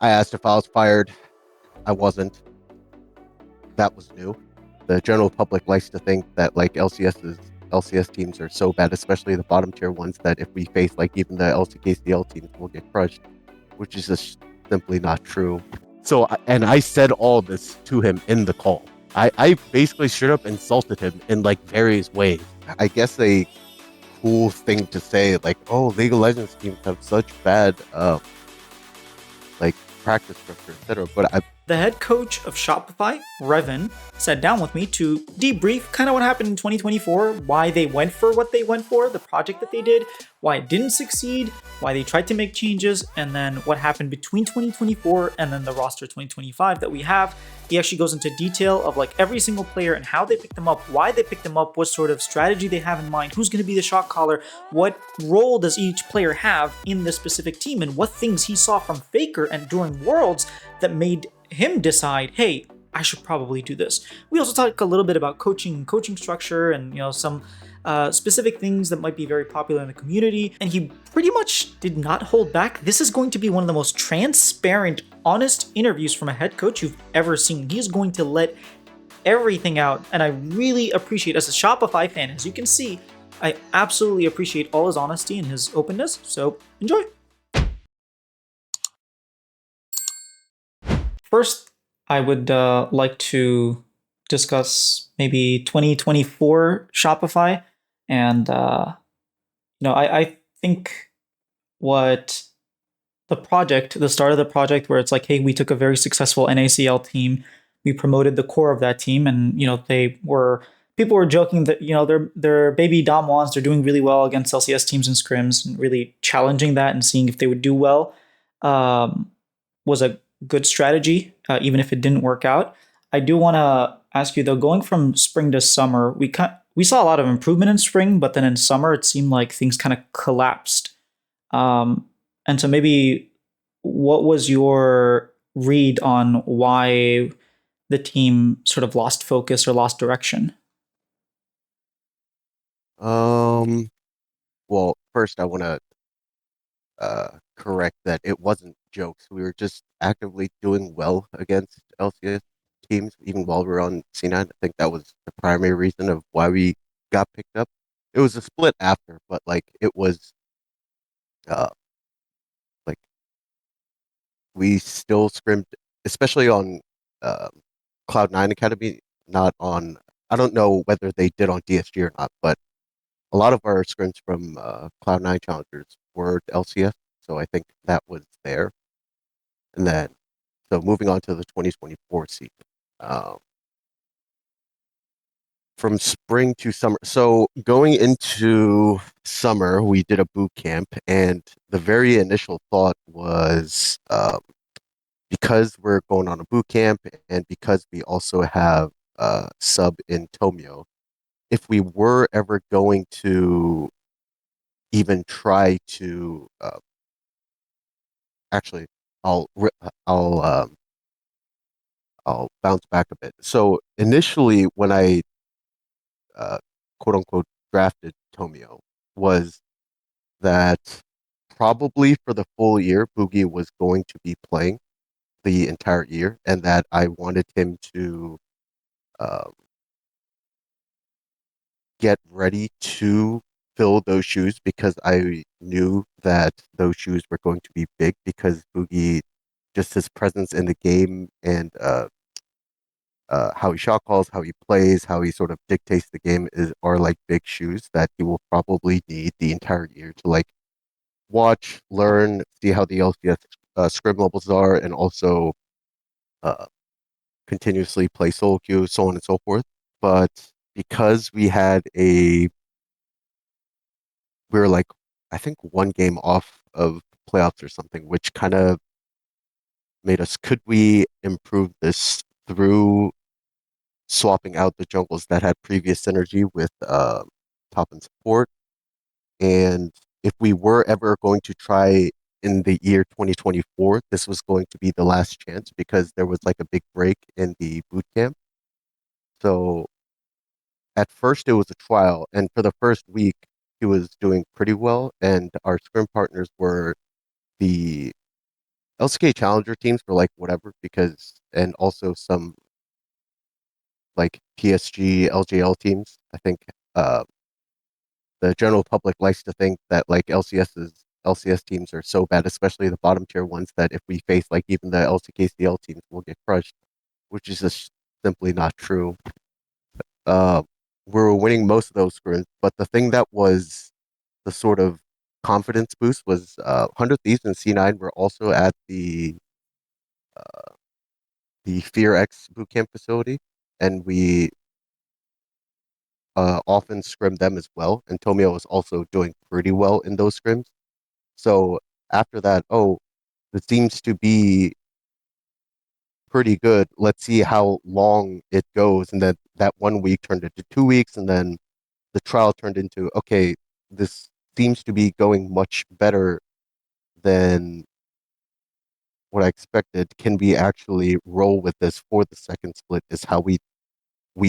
I asked if I was fired. I wasn't. That was new. The general public likes to think that like LCS teams are so bad, especially the bottom tier ones, that if we face like even the LCKCL teams, we'll get crushed, which is just simply not true. So, and I said all this to him in the call. I basically straight up insulted him in like various ways. I guess a cool thing to say, like, oh, League of Legends teams have such bad like practice structure, etc. But The head coach of Shopify, Reven, sat down with me to debrief kind of what happened in 2024, why they went for what they went for, the project that they did, why it didn't succeed, why they tried to make changes, and then what happened between 2024 and then the roster 2025 that we have. He actually goes into detail of like every single player and how they picked them up, why they picked them up, what sort of strategy they have in mind, who's going to be the shot caller, what role does each player have in this specific team, and what things he saw from Faker and during Worlds that made him decide, hey, I should probably do this. We also talk a little bit about coaching structure and some specific things that might be very popular in the community. And he pretty much did not hold back. This is going to be one of the most transparent, honest interviews from a head coach you've ever seen. He's going to let everything out, and I really appreciate, as a Shopify fan, as you can see, I absolutely appreciate all his honesty and his openness. So enjoy. First, I would like to discuss maybe 2024 Shopify, and I think what the start of the project, where it's like, hey, we took a very successful NACL team, we promoted the core of that team, and people were joking that their baby Damwons, they're doing really well against LCS teams and scrims, and really challenging that and seeing if they would do well was a good strategy, even if it didn't work out. I do want to ask you though, going from spring to summer, we saw a lot of improvement in spring, but then in summer it seemed like things kind of collapsed. And so maybe what was your read on why the team sort of lost focus or lost direction? Well, first I want to correct that it wasn't jokes. We were just actively doing well against LCS teams, even while we were on C9. I think that was the primary reason of why we got picked up. It was a split after, but like it was uh like we still scrimmed, especially on uh, Cloud9 Academy, not on. I don't know whether they did on DSG or not, but a lot of our scrims from Cloud9 Challengers were LCS, so I think that was there. And then, so moving on to the 2024 season, um, from spring to summer. So going into summer, we did a boot camp, and the very initial thought was because we're going on a boot camp, and because we also have sub in Tomio, if we were ever going to even try to actually, I'll I'll I'll bounce back a bit. So initially, when I quote unquote drafted Tomio, was that probably for the full year, Bugi was going to be playing the entire year, and that I wanted him to um, get ready to fill those shoes because I knew that those shoes were going to be big because Bugi, just his presence in the game and how he shot calls, how he plays, how he sort of dictates the game are like big shoes that he will probably need the entire year to like watch, learn, see how the LCS scrim levels are, and also uh, continuously play solo queue, so on and so forth. But because we were like, I think one game off of playoffs or something, which kind of made us, could we improve this through swapping out the jungles that had previous synergy with top and support? And if we were ever going to try in the year 2024, this was going to be the last chance because there was like a big break in the boot camp. So at first it was a trial, and for the first week he was doing pretty well, and our scrim partners were the LCK challenger teams were like whatever because and also some like PSG, LJL teams. I think uh the general public likes to think that like LCS teams are so bad, especially the bottom tier ones, that if we face like even the LCKCL teams, we'll get crushed, which is just simply not true. Uh, we were winning most of those scrims, but the thing that was the sort of confidence boost was 100 Thieves and C9 were also at the Fear X bootcamp facility, and we often scrimmed them as well. And Tomio was also doing pretty well in those scrims. So after that, oh, it seems to be pretty good. Let's see how long it goes. And then that 1 week turned into 2 weeks, and then the trial turned into okay, this seems to be going much better than what I expected. Can we actually roll with this for the second split? Is how we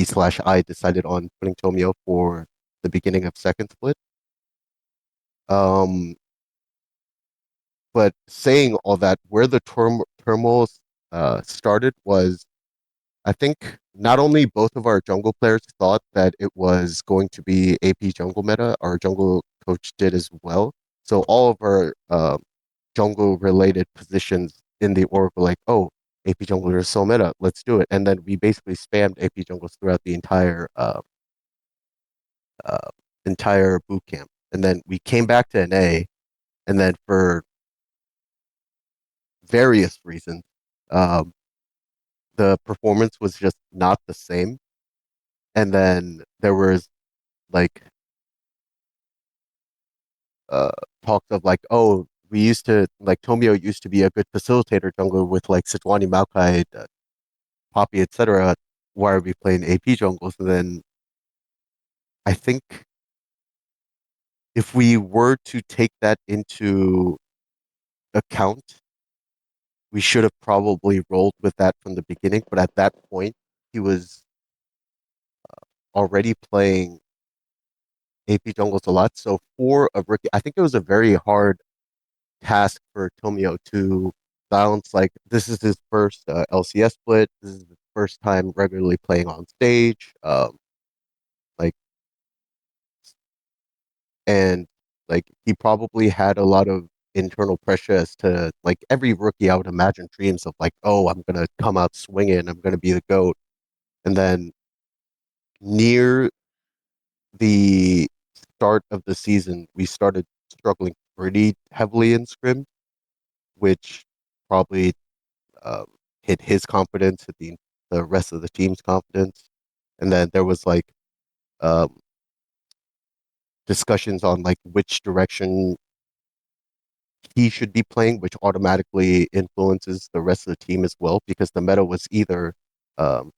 slash I decided on putting Tomio for the beginning of second split. Um, but saying all that, where the turmoil started was, I think not only both of our jungle players thought that it was going to be AP jungle meta, our jungle coach did as well. So all of our jungle related positions in the org were like, oh, AP jungler is so meta, let's do it. And then we basically spammed AP jungles throughout the uh, entire boot camp. And then we came back to NA, and then for various reasons, um, the performance was just not the same. And then there was like uh, talks of like, oh, we used to like Tomio used to be a good facilitator jungler with like Sejuani, Maokai, Poppy, etc. Why are we playing AP jungles? And then I think if we were to take that into account, we should have probably rolled with that from the beginning. But at that point, he was already playing AP jungles a lot. So for a rookie, I think it was a very hard task for Tomio to balance. Like this is his first LCS split. This is his first time regularly playing on stage. Like and like he probably had a lot of internal pressure as to like every rookie I would imagine dreams of like, oh, I'm gonna come out swinging, I'm gonna be the goat. And then near the start of the season, we started struggling pretty heavily in scrim, which probably um, hit his confidence, hit the rest of the team's confidence. And then there was like um, discussions on like which direction he should be playing, which automatically influences the rest of the team as well, because the meta was either um,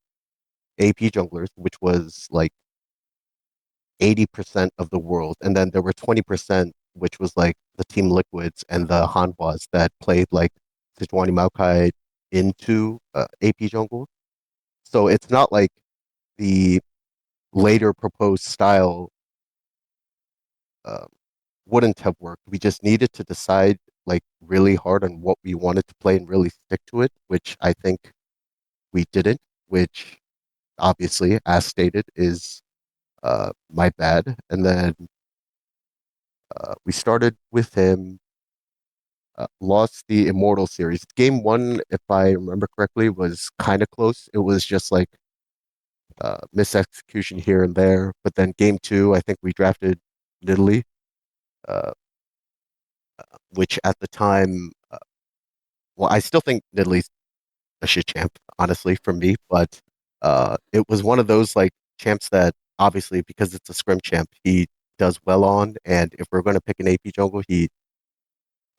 AP junglers, which was like 80% of the world, and then there were 20%, which was like the Team Liquids and the Hanwhas that played like Sejuani Maokai into AP jungle. So it's not like the later proposed style uh, wouldn't have worked. We just needed to decide like really hard on what we wanted to play and really stick to it, which I think we didn't, which obviously, as stated, is my bad. And then we started with him, lost the Immortal series. Game one, if I remember correctly, was kind of close. It was just like misexecution here and there. But then game two, I think we drafted Nidalee, uh, which at the time, well, I still think Nidalee's a shit champ, honestly, for me. But it was one of those like champs that obviously because it's a scrim champ, he does well on. And if we're going to pick an AP jungle, I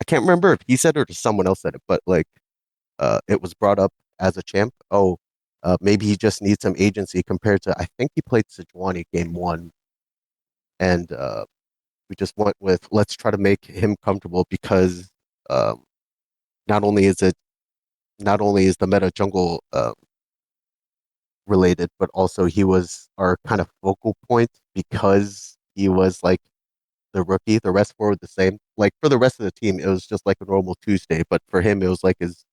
can't remember if he said it or someone else said it, but like it was brought up as a champ. Oh, maybe he just needs some agency compared to I think he played Sejuani game one, and we just went with let's try to make him comfortable because um, not only is it not only is the meta jungle related, but also he was our kind of focal point because he was like the rookie. The rest four were the same. Like for the rest of the team, it was just like a normal Tuesday, but for him, it was like his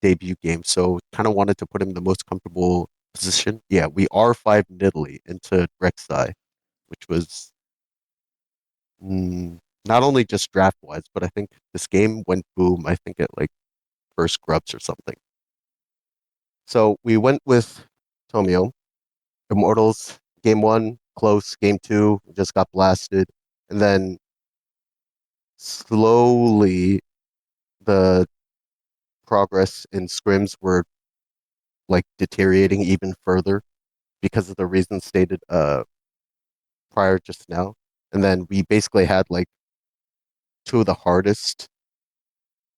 debut game. So kind of wanted to put him in the most comfortable position. Yeah, we R5 Italy into Rek'Sai, which was not only just draft wise, but I think this game went boom. I think at like first grubs or something. So we went with Tomio, Immortals, game one, close, game two, just got blasted. And then slowly the progress in scrims were like deteriorating even further because of the reasons stated prior just now. And then we basically had like two of the hardest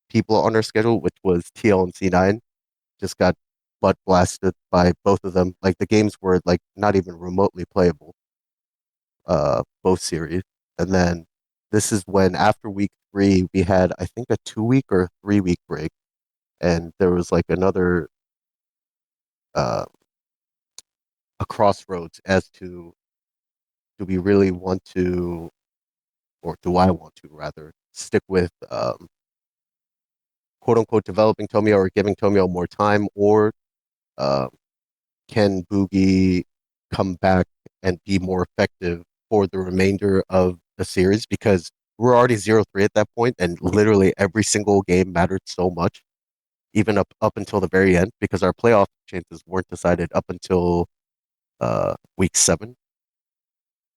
people on our schedule, which was TL and C9, just got butt blasted by both of them. Like the games were like not even remotely playable, both series. And then this is when after week three we had I think a 2 week or 3 week break, and there was like another uh, a crossroads as to do we really want to, or do I want to rather stick with quote unquote developing Tomio or giving Tomio more time, or uh, can Bugi come back and be more effective for the remainder of the series? Because we're already 0-3 at that point, and literally every single game mattered so much, even up until the very end, because our playoff chances weren't decided up until week 7.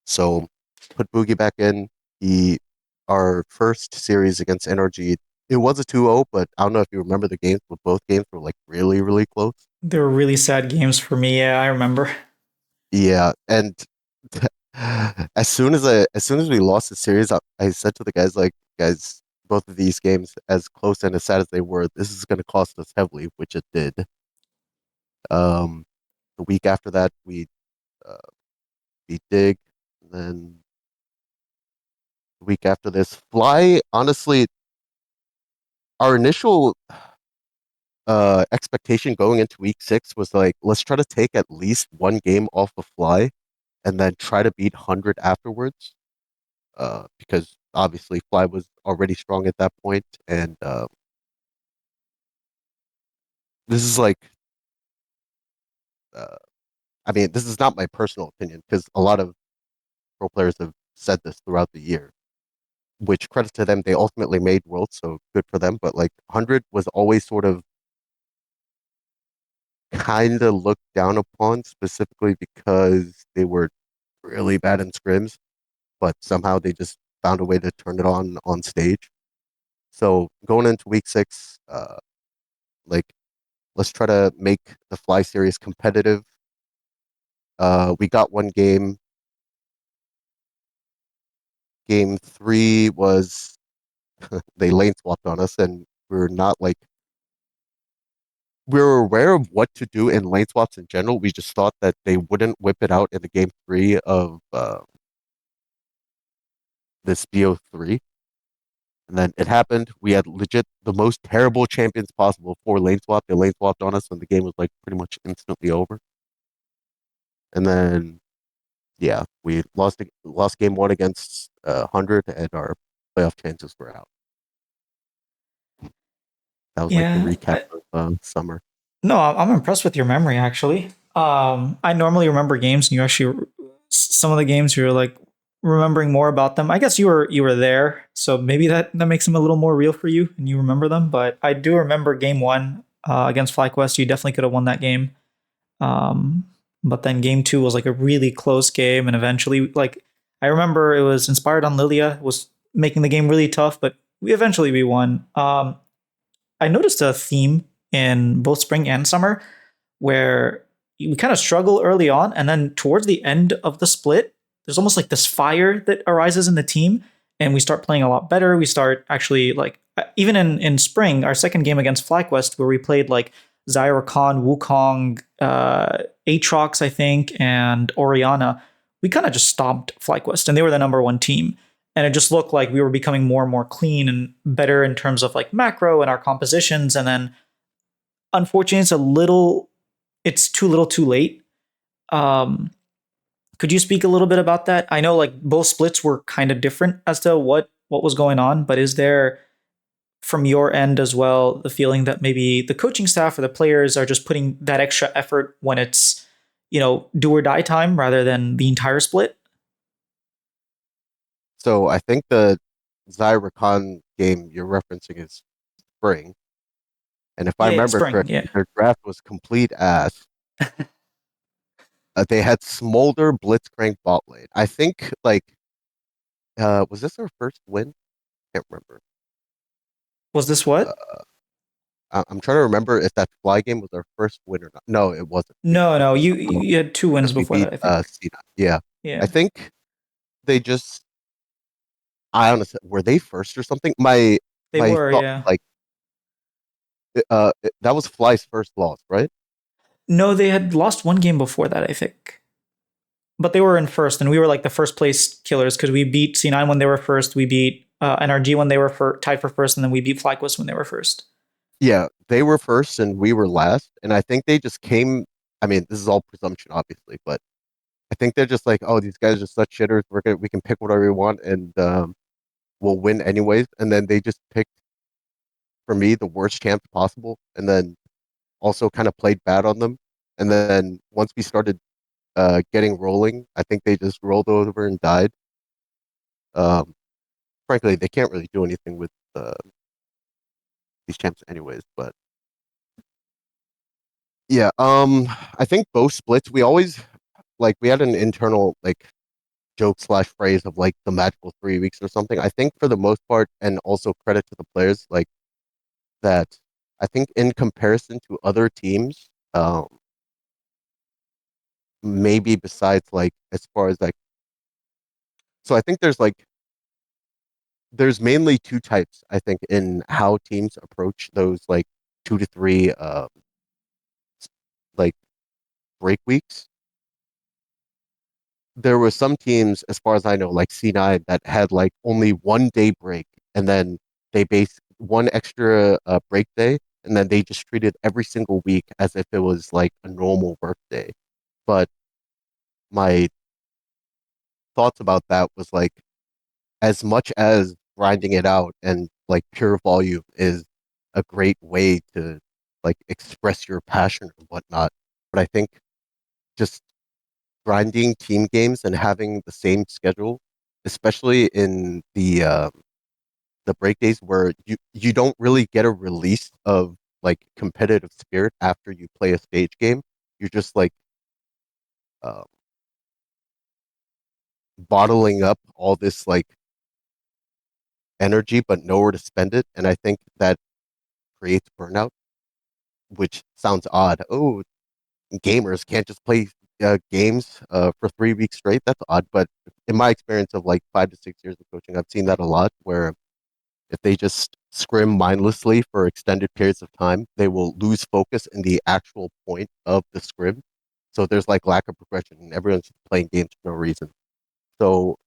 So put Boogie back in. He Our first series against NRG, it was a 2-0, but I don't know if you remember the games, but both games were like really, really close. They were really sad games for me. Yeah, I remember. Yeah, and as soon as we lost the series, I said to the guys like, guys, both of these games, as close and as sad as they were, this is going to cost us heavily, which it did. Um, the week after that, we uh, beat Dig. And then the week after this, Fly. Honestly, our initial expectation going into week 6 was like, let's try to take at least one game off of Fly, and then try to beat 100 afterwards. Because obviously Fly was already strong at that point, and this is like, uh, I mean, this is not my personal opinion because a lot of pro players have said this throughout the year. Which credit to them, they ultimately made worlds, so good for them. But like 100 was always sort of kind of looked down upon, specifically because they were really bad in scrims, but somehow they just found a way to turn it on stage. So going into week 6, like let's try to make the Fly series competitive. We got one game. Game 3 was they lane swapped on us, and we're not like we were aware of what to do in lane swaps in general. We just thought that they wouldn't whip it out in the game 3 of this BO3. And then it happened. We had legit the most terrible champions possible for lane swap. They lane swapped on us, and the game was like pretty much instantly over. And then yeah, we lost game 1 against 100, and our playoff chances were out. That was like the Yeah. recap of summer. No, I'm impressed with your memory actually. I normally remember games, and you actually some of the games you're like remembering more about them. I guess you were there, so maybe that makes them a little more real for you, and you remember them. But I do remember game one against FlyQuest. You definitely could have won that game. Um, but then game two was like a really close game, and eventually, like I remember, it was inspired on Lilia, was making the game really tough, but we won. I noticed a theme in both spring and summer where we kind of struggle early on, and then towards the end of the split, there's almost like this fire that arises in the team, and we start playing a lot better. We start actually like even in spring, our second game against FlyQuest, where we played like Zyra Khan, Wukong, Aatrox, I think, and Oriana. We kind of just stomped FlyQuest, and they were the number one team. And it just looked like we were becoming more and more clean and better in terms of like macro and our compositions. And then unfortunately, it's too little too late. Um, Could you speak a little bit about that? I know like both splits were kind of different as to what was going on, but is there from your end as well the feeling that maybe the coaching staff or the players are just putting that extra effort when it's, do or die time rather than the entire split? So I think the Zyrakan game you're referencing is spring. And if I Yeah, remember spring. correctly, Yeah. their draft was complete ass. They had Smolder, Blitzcrank, Botlane. I think like was this their first win? Can't remember. Was this what? Uh, I'm trying to remember if that fly game was our first win or not. No, it wasn't. No, no. You had two wins Because we before beat that, I think. Cena. Yeah. I Yeah. think they just I honestly were they first or something? My They my were, thought yeah. like that was Fly's first loss, right? No, they had lost one game before that, I think. But they were in first, and we were like the first place killers because we beat C9 when they were first. We beat NRG when they were tied for first, and then we beat FlyQuest when they were first. Yeah, they were first and we were last. And I think they just came. I mean, this is all presumption, obviously, but I think they're just like, oh, these guys are such shitters. We can pick whatever we want and we'll win anyways. And then they just picked for me the worst chance possible, and then also kind of played bad on them. And then once we started getting rolling, I think they just rolled over and died. Um, Frankly, they can't really do anything with these champs anyways. But yeah, I think both splits we always like we had an internal like joke slash phrase of like the magical 3 weeks or something. I think for the most part, and also credit to the players, like that. I think in comparison to other teams, maybe besides like as far as like, so I think there's mainly two types. I think in how teams approach those like 2 to 3 like break weeks. There were some teams, as far as I know, like C9 that had like only 1 day break, and then they base one extra break day, and then they just treated every single week as if it was like a normal work day. But my thoughts about that was like, as much as grinding it out and like pure volume is a great way to like express your passion and whatnot, but I think just grinding team games and having the same schedule, especially in the break days where you don't really get a release of like competitive spirit after you play a stage game. You're just like uh, bottling up all this like energy, but nowhere to spend it, and I think that creates burnout, which sounds odd. Oh, gamers can't just play games for 3 weeks straight. That's odd, but in my experience of like 5 to 6 years of coaching, I've seen that a lot. Where if they just scrim mindlessly for extended periods of time, they will lose focus in the actual point of the scrim. So there's like lack of progression, and everyone's just playing games for no reason. So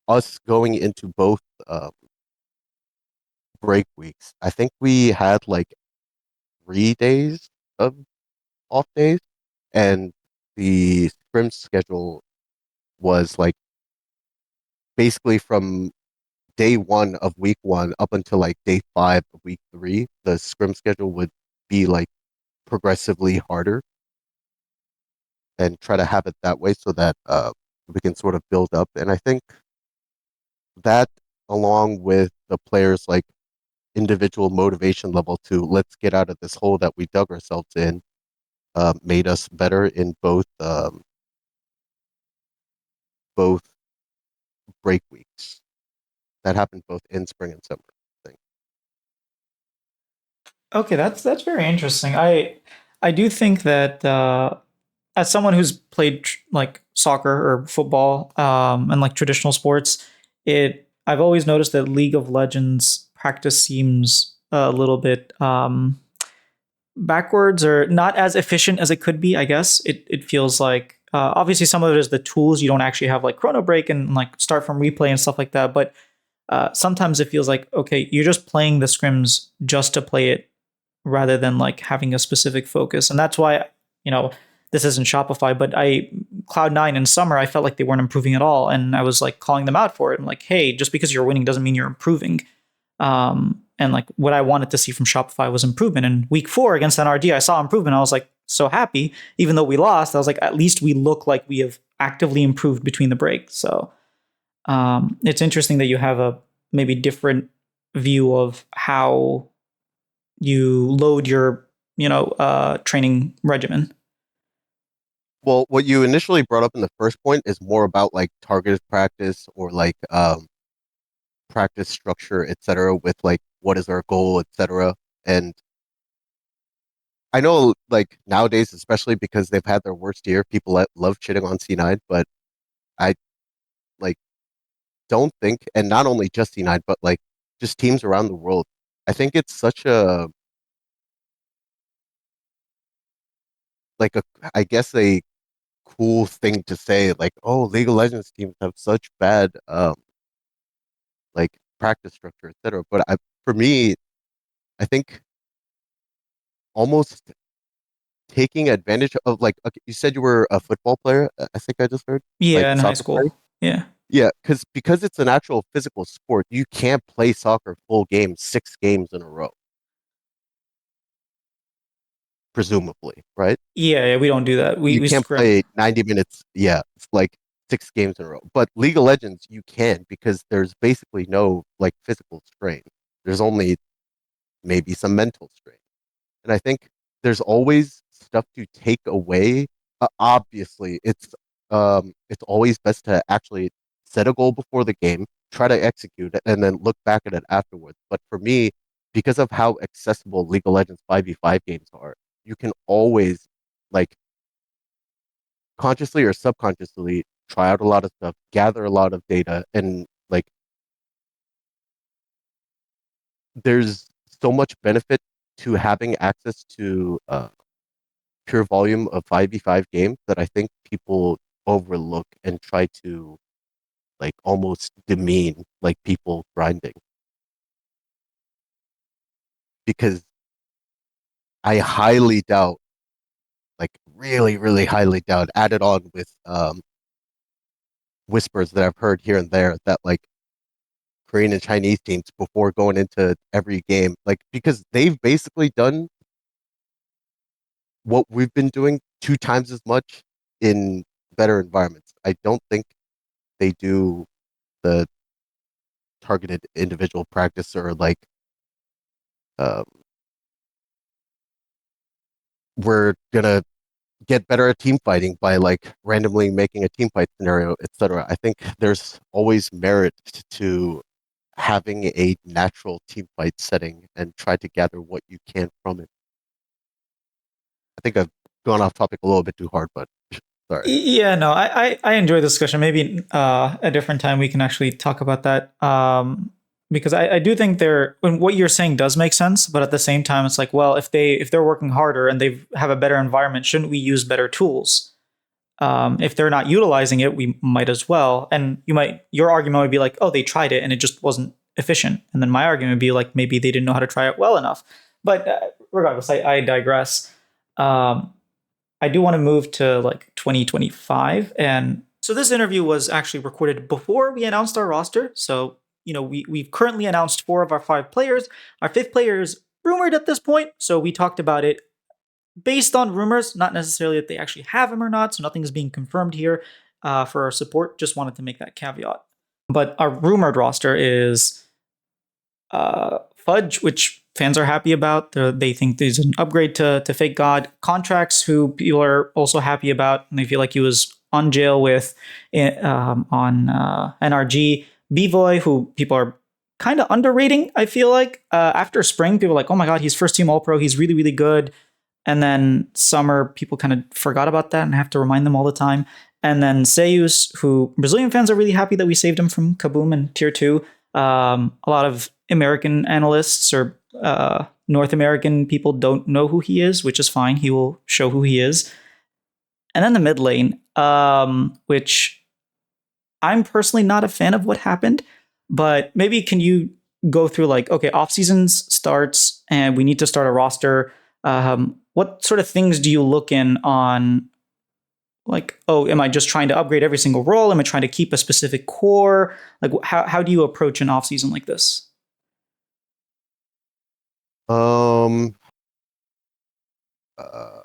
us going into both break weeks, I think we had like 3 days of off days, and the scrim schedule was like basically from day one of week one up until like day five of week three. The scrim schedule would be like progressively harder, and try to have it that way so that we can sort of build up. And I think that, along with the players' like individual motivation level to let's get out of this hole that we dug ourselves in, made us better in both break weeks. That happened both in spring and summer, I think. Okay, that's very interesting. I do think that as someone who's played like soccer or football and like traditional sports, it I've always noticed that League of Legends practice seems a little bit backwards or not as efficient as it could be. I guess it feels like obviously some of it is the tools. You don't actually have like chrono break and like start from replay and stuff like that, but sometimes it feels like okay, you're just playing the scrims just to play it rather than like having a specific focus. And that's why, you know, this isn't Shopify, but I Cloud9 in summer, I felt like they weren't improving at all. And I was like calling them out for it. I'm like, hey, just because you're winning doesn't mean you're improving. And like what I wanted to see from Shopify was improvement. And week 4 against NRD, I saw improvement. I was like so happy. Even though we lost, I was like, at least we look like we have actively improved between the breaks. So it's interesting that you have a maybe different view of how you load your, training regimen. Well, what you initially brought up in the first point is more about like targeted practice or like practice structure, etc., with like what is our goal, etc. And I know like nowadays, especially because they've had their worst year, people love shitting on C9, but I like don't think, and not only just C9, but like just teams around the world. I think it's such a like a I guess a cool thing to say, like, oh, League of Legends teams have such bad like practice structure, etc. But for me, I think almost taking advantage of like okay, you said you were a football player. I think I just heard like Yeah, in high soccer player. school. Yeah. Yeah, because it's an actual physical sport, you can't play soccer full games, 6 games in a row, presumably, right? Yeah, we don't do that. We You we can't scrim. play 90 minutes. Yeah, it's like 6 games in a row. But League of Legends, you can because there's basically no like physical strain. There's only maybe some mental strain. And I think there's always stuff to take away. Obviously, it's always best to actually set a goal before the game, try to execute it, and then look back at it afterwards. But for me, because of how accessible League of Legends 5v5 games are, you can always like consciously or subconsciously try out a lot of stuff, gather a lot of data, and like there's so much benefit to having access to pure volume of 5v5 games that I think people overlook and try to like almost demean like people grinding because I highly doubt, like really, really highly doubt, added on with whispers that I've heard here and there that like Korean and Chinese teams before going into every game, like because they've basically done what we've been doing 2 times as much in better environments. I don't think they do the targeted individual practice or like um, we're gonna get better at team fighting by like randomly making a team fight scenario, etc. I think there's always merit to having a natural team fight setting and try to gather what you can from it. I think I've gone off topic a little bit too hard, but sorry. Yeah, no, I enjoy the discussion. Maybe a different time we can actually talk about that. Because I do think when what you're saying does make sense, but at the same time, it's like, well, if they're working harder and they have a better environment, shouldn't we use better tools? If they're not utilizing it, we might as well. And your argument would be like, oh, they tried it and it just wasn't efficient. And then my argument would be like, maybe they didn't know how to try it well enough. But regardless, I digress. I do want to move to like 2025. And so this interview was actually recorded before we announced our roster. So, we've currently announced 4 of our 5 players. Our 5th player is rumored at this point. So we talked about it based on rumors, not necessarily that they actually have him or not. So nothing is being confirmed here for our support. Just wanted to make that caveat. But our rumored roster is Fudge, which fans are happy about. They think there's an upgrade to Fake God. Contracts, who people are also happy about, and they feel like he was on jail with on NRG. B-Boy, who people are kind of underrating, I feel like. After spring, people are like, oh my god, he's first team All-Pro. He's really, really good. And then summer, people kind of forgot about that and have to remind them all the time. And then Ceos, who Brazilian fans are really happy that we saved him from Kaboom and Tier 2. A lot of American analysts or North American people don't know who he is, which is fine. He will show who he is. And then the mid lane, which I'm personally not a fan of what happened, but maybe can you go through like, okay, off seasons starts and we need to start a roster. What sort of things do you look in on Like, oh, am I just trying to upgrade every single role? Am I trying to keep a specific core? Like, how do you approach an off season like this? Um, uh,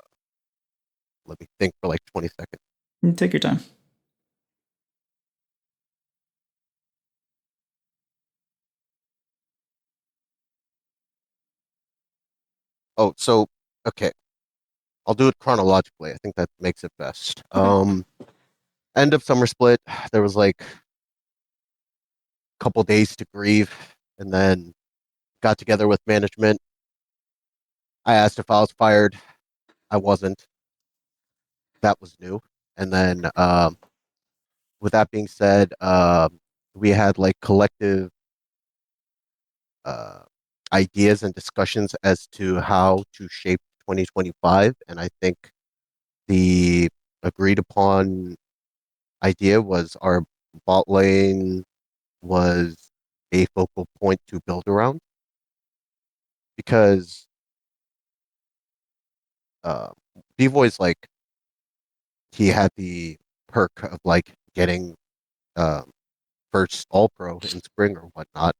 Let me think for like 20 seconds. Take your time. Oh, so okay, I'll do it chronologically. I think that makes it best. Okay. End of summer split, there was like a couple days to grieve, and then got together with management. I asked if I was fired. I wasn't. That was new. And then, with that being said, we had like collective uh, ideas and discussions as to how to shape 2025. And I think the agreed upon idea was our bot lane was a focal point to build around because uh, B-Boy's like he had the perk of like getting uh, first All Pro in spring or whatnot,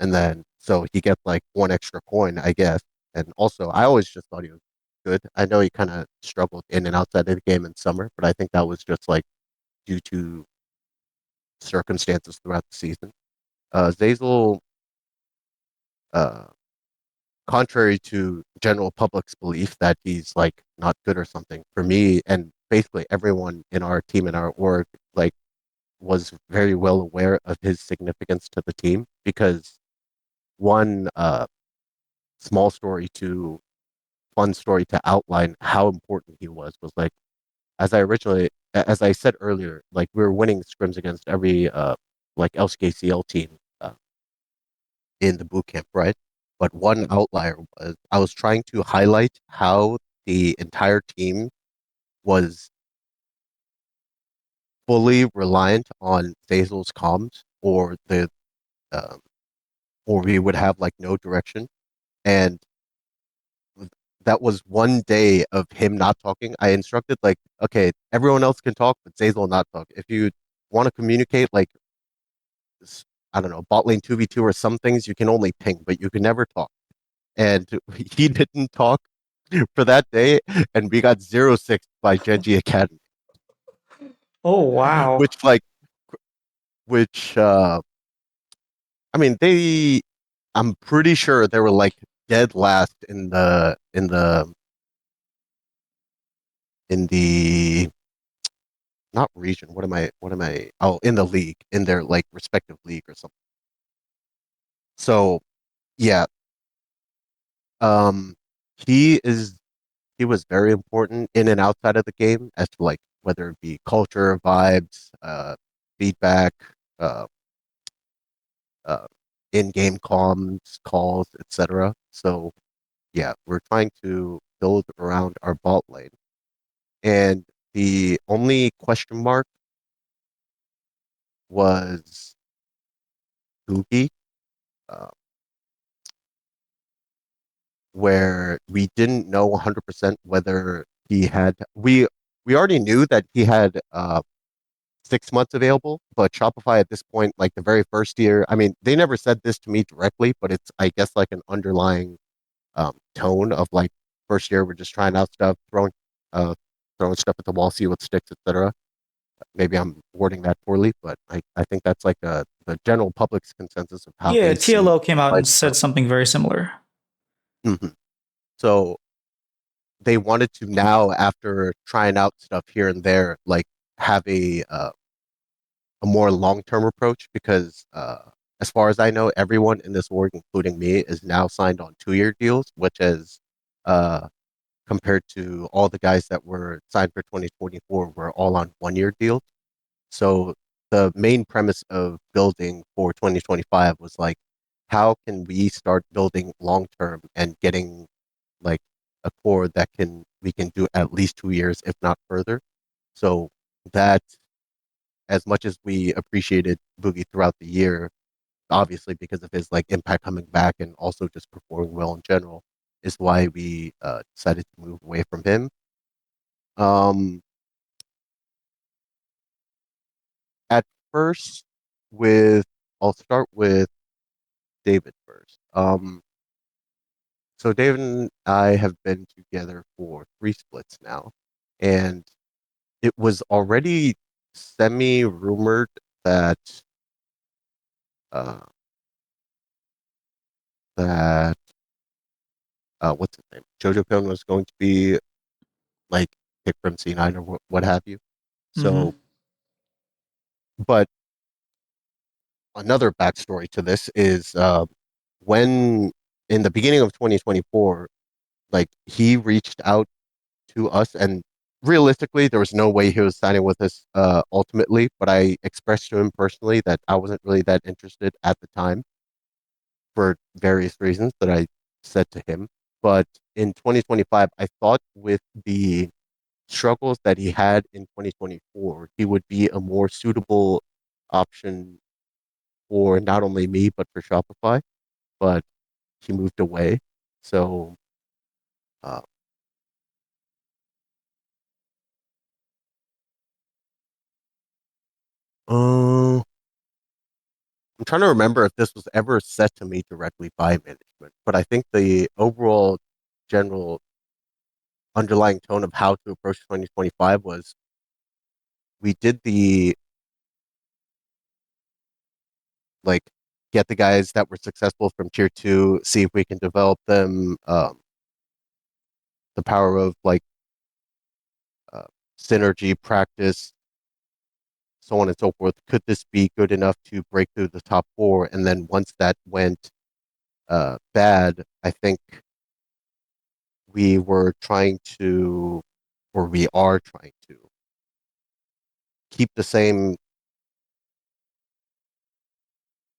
and then so he gets like one extra coin, I guess. And also, I always just thought he was good. I know he kind of struggled in and outside of the game in summer, but I think that was just like due to circumstances throughout the season. Zeyzal, uh, contrary to general public's belief that he's like not good or something, for me and basically everyone in our team and our org, like was very well aware of his significance to the team because one small story to fun story to outline how important he was like as I said earlier, like we were winning scrims against every like LCKCL team in the boot camp, right? But one outlier was I was trying to highlight how the entire team was fully reliant on Zeyzal's comms um, or we would have like no direction. And that was one day of him not talking. I instructed like, okay, everyone else can talk, but Zeyzal will not talk. If you want to communicate like I don't know, bot lane 2v2 or some things you can only ping, but you can never talk. And he didn't talk for that day, and we got 0-6 by Genji Academy, Oh, wow. which like which I mean I'm pretty sure they were like dead last in the not region. What am I oh in the league in their like respective league or something. So yeah, um he is he was very important in and outside of the game as to like whether it be culture, vibes, feedback, uh, uh, in-game comms, calls, etc. So yeah, we're trying to build around our bot lane, and the only question mark was Bugi, uh, where we didn't know 100% whether he had. We already knew that he had 6 months available, but Shopify at this point, like the very first year, I mean, they never said this to me directly, but it's I guess like an underlying tone of like first year we're just trying out stuff, uh, throwing stuff at the wall, see what sticks, etc. Maybe I'm wording that poorly, but I think that's like the general public's consensus of how Yeah, they see TLO came out life and said currently. something very similar. Mhm. So they wanted to now, after trying out stuff here and there, like have a more long term approach because as far as I know, everyone in this org, including me, is now signed on 2 year deals, which is uh, compared to all the guys that were signed for 2024 were all on 1 year deals. So the main premise of building for 2025 was like, how can we start building long term and getting like a core that can we can do at least 2 years, if not further. So that as much as we appreciated Boogie throughout the year, obviously because of his like impact coming back and also just performing well in general, is why we decided to move away from him. Um, first with I'll start with David first. So David and I have been together for three splits now, and it was already semi rumored that uh that what's his name? Jojopyun was going to be like picked from C9 or what have you. Mm-hmm. So, but another backstory to this is when in the beginning of 2024, like he reached out to us, and realistically, there was no way he was signing with us ultimately. But I expressed to him personally that I wasn't really that interested at the time for various reasons that I said to him. But in 2025, I thought with the struggles that he had in 2024, he would be a more suitable option for not only me, but for Shopify. But he moved away. So, uh, uh, I'm trying to remember if this was ever said to me directly by management, but I think the overall general underlying tone of how to approach 2025 was we did the like get the guys that were successful from tier two, see if we can develop them. The power of uh, synergy, practice, so on and so forth. Could this be good enough to break through the top four? And then once that went bad, I think we were trying to, or we are trying to, keep the same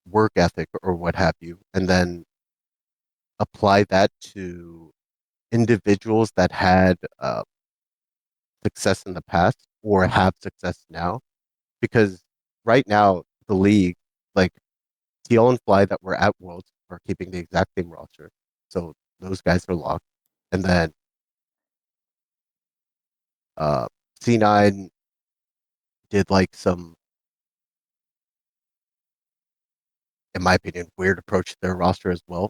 work ethic or what have you, and then apply that to individuals that had success in the past or have success now. Because right now, the league, like TL and Fly that were at Worlds, are keeping the exact same roster. So those guys are locked. And then uh, C9 did like some, in my opinion, weird approach to their roster as well.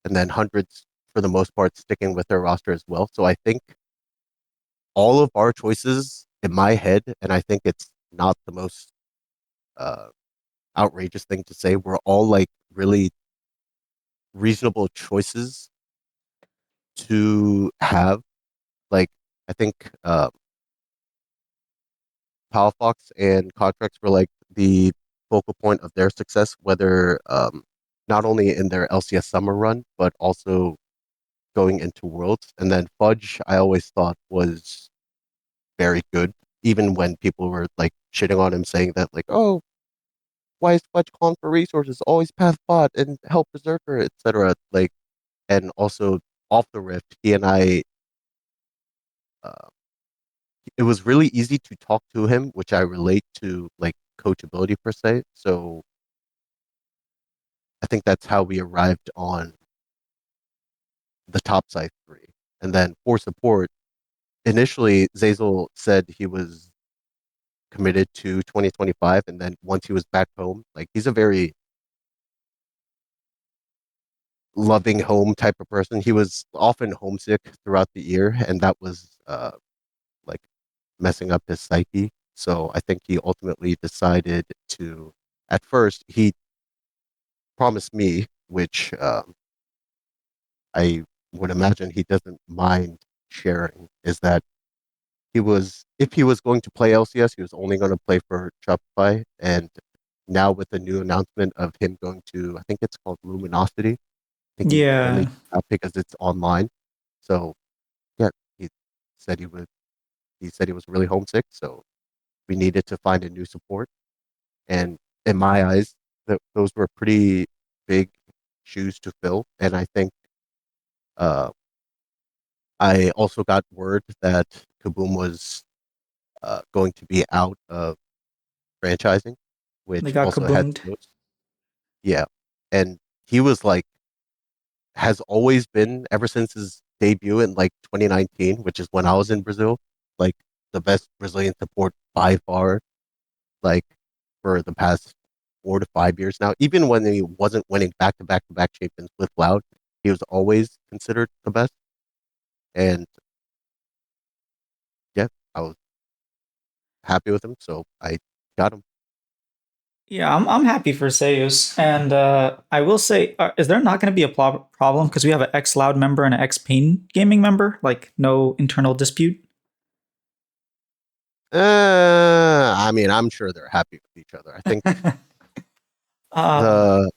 And then hundreds, for the most part, sticking with their roster as well. So I think all of our choices in my head, and I think it's not the most uh, outrageous thing to say, we're all like really reasonable choices to have. Like, I think PALAFOX and contracts were like the focal point of their success, whether not only in their LCS summer run, but also going into Worlds. And then Fudge, I always thought was very good, even when people were like shitting on him, saying that like, oh, why is Fudge calling for resources? Always path bot and help Berserker, etc. Like, and also off the rift, he and I, uh, it was really easy to talk to him, which I relate to like coachability per se. So I think that's how we arrived on the top side three. And then for support, initially Zeyzal said he was committed to 2025, and then once he was back home, like he's a very loving home type of person. He was often homesick throughout the year, and that was like messing up his psyche. So I think he ultimately decided to. At first, he promised me, which I would imagine he doesn't mind sharing, is that he was if he was going to play LCS, he was only going to play for Shopify. And now with the new announcement of him going to, I think it's called Luminosity, I think he only Yeah. because it's online. So yeah, he said he would. He said he was really homesick, so we needed to find a new support. And in my eyes, those were pretty big shoes to fill. And I think uh, I also got word that Kaboom was going to be out of franchising, They which got also had kaboomed. those. Yeah, and he was like has always been ever since his debut in like 2019, which is when I was in Brazil, like the best Brazilian support by far. Like for the past 4 to 5 years now. Even when he wasn't winning back-to-back champions with Loud, he was always considered the best. And yeah, I was happy with him, so I got him. Yeah, I'm happy for Ceos, and I will say, is there not going to be a problem because we have an ex Loud member and an ex Pain Gaming member? Like, no internal dispute. I mean, I'm sure they're happy with each other. I think uh, the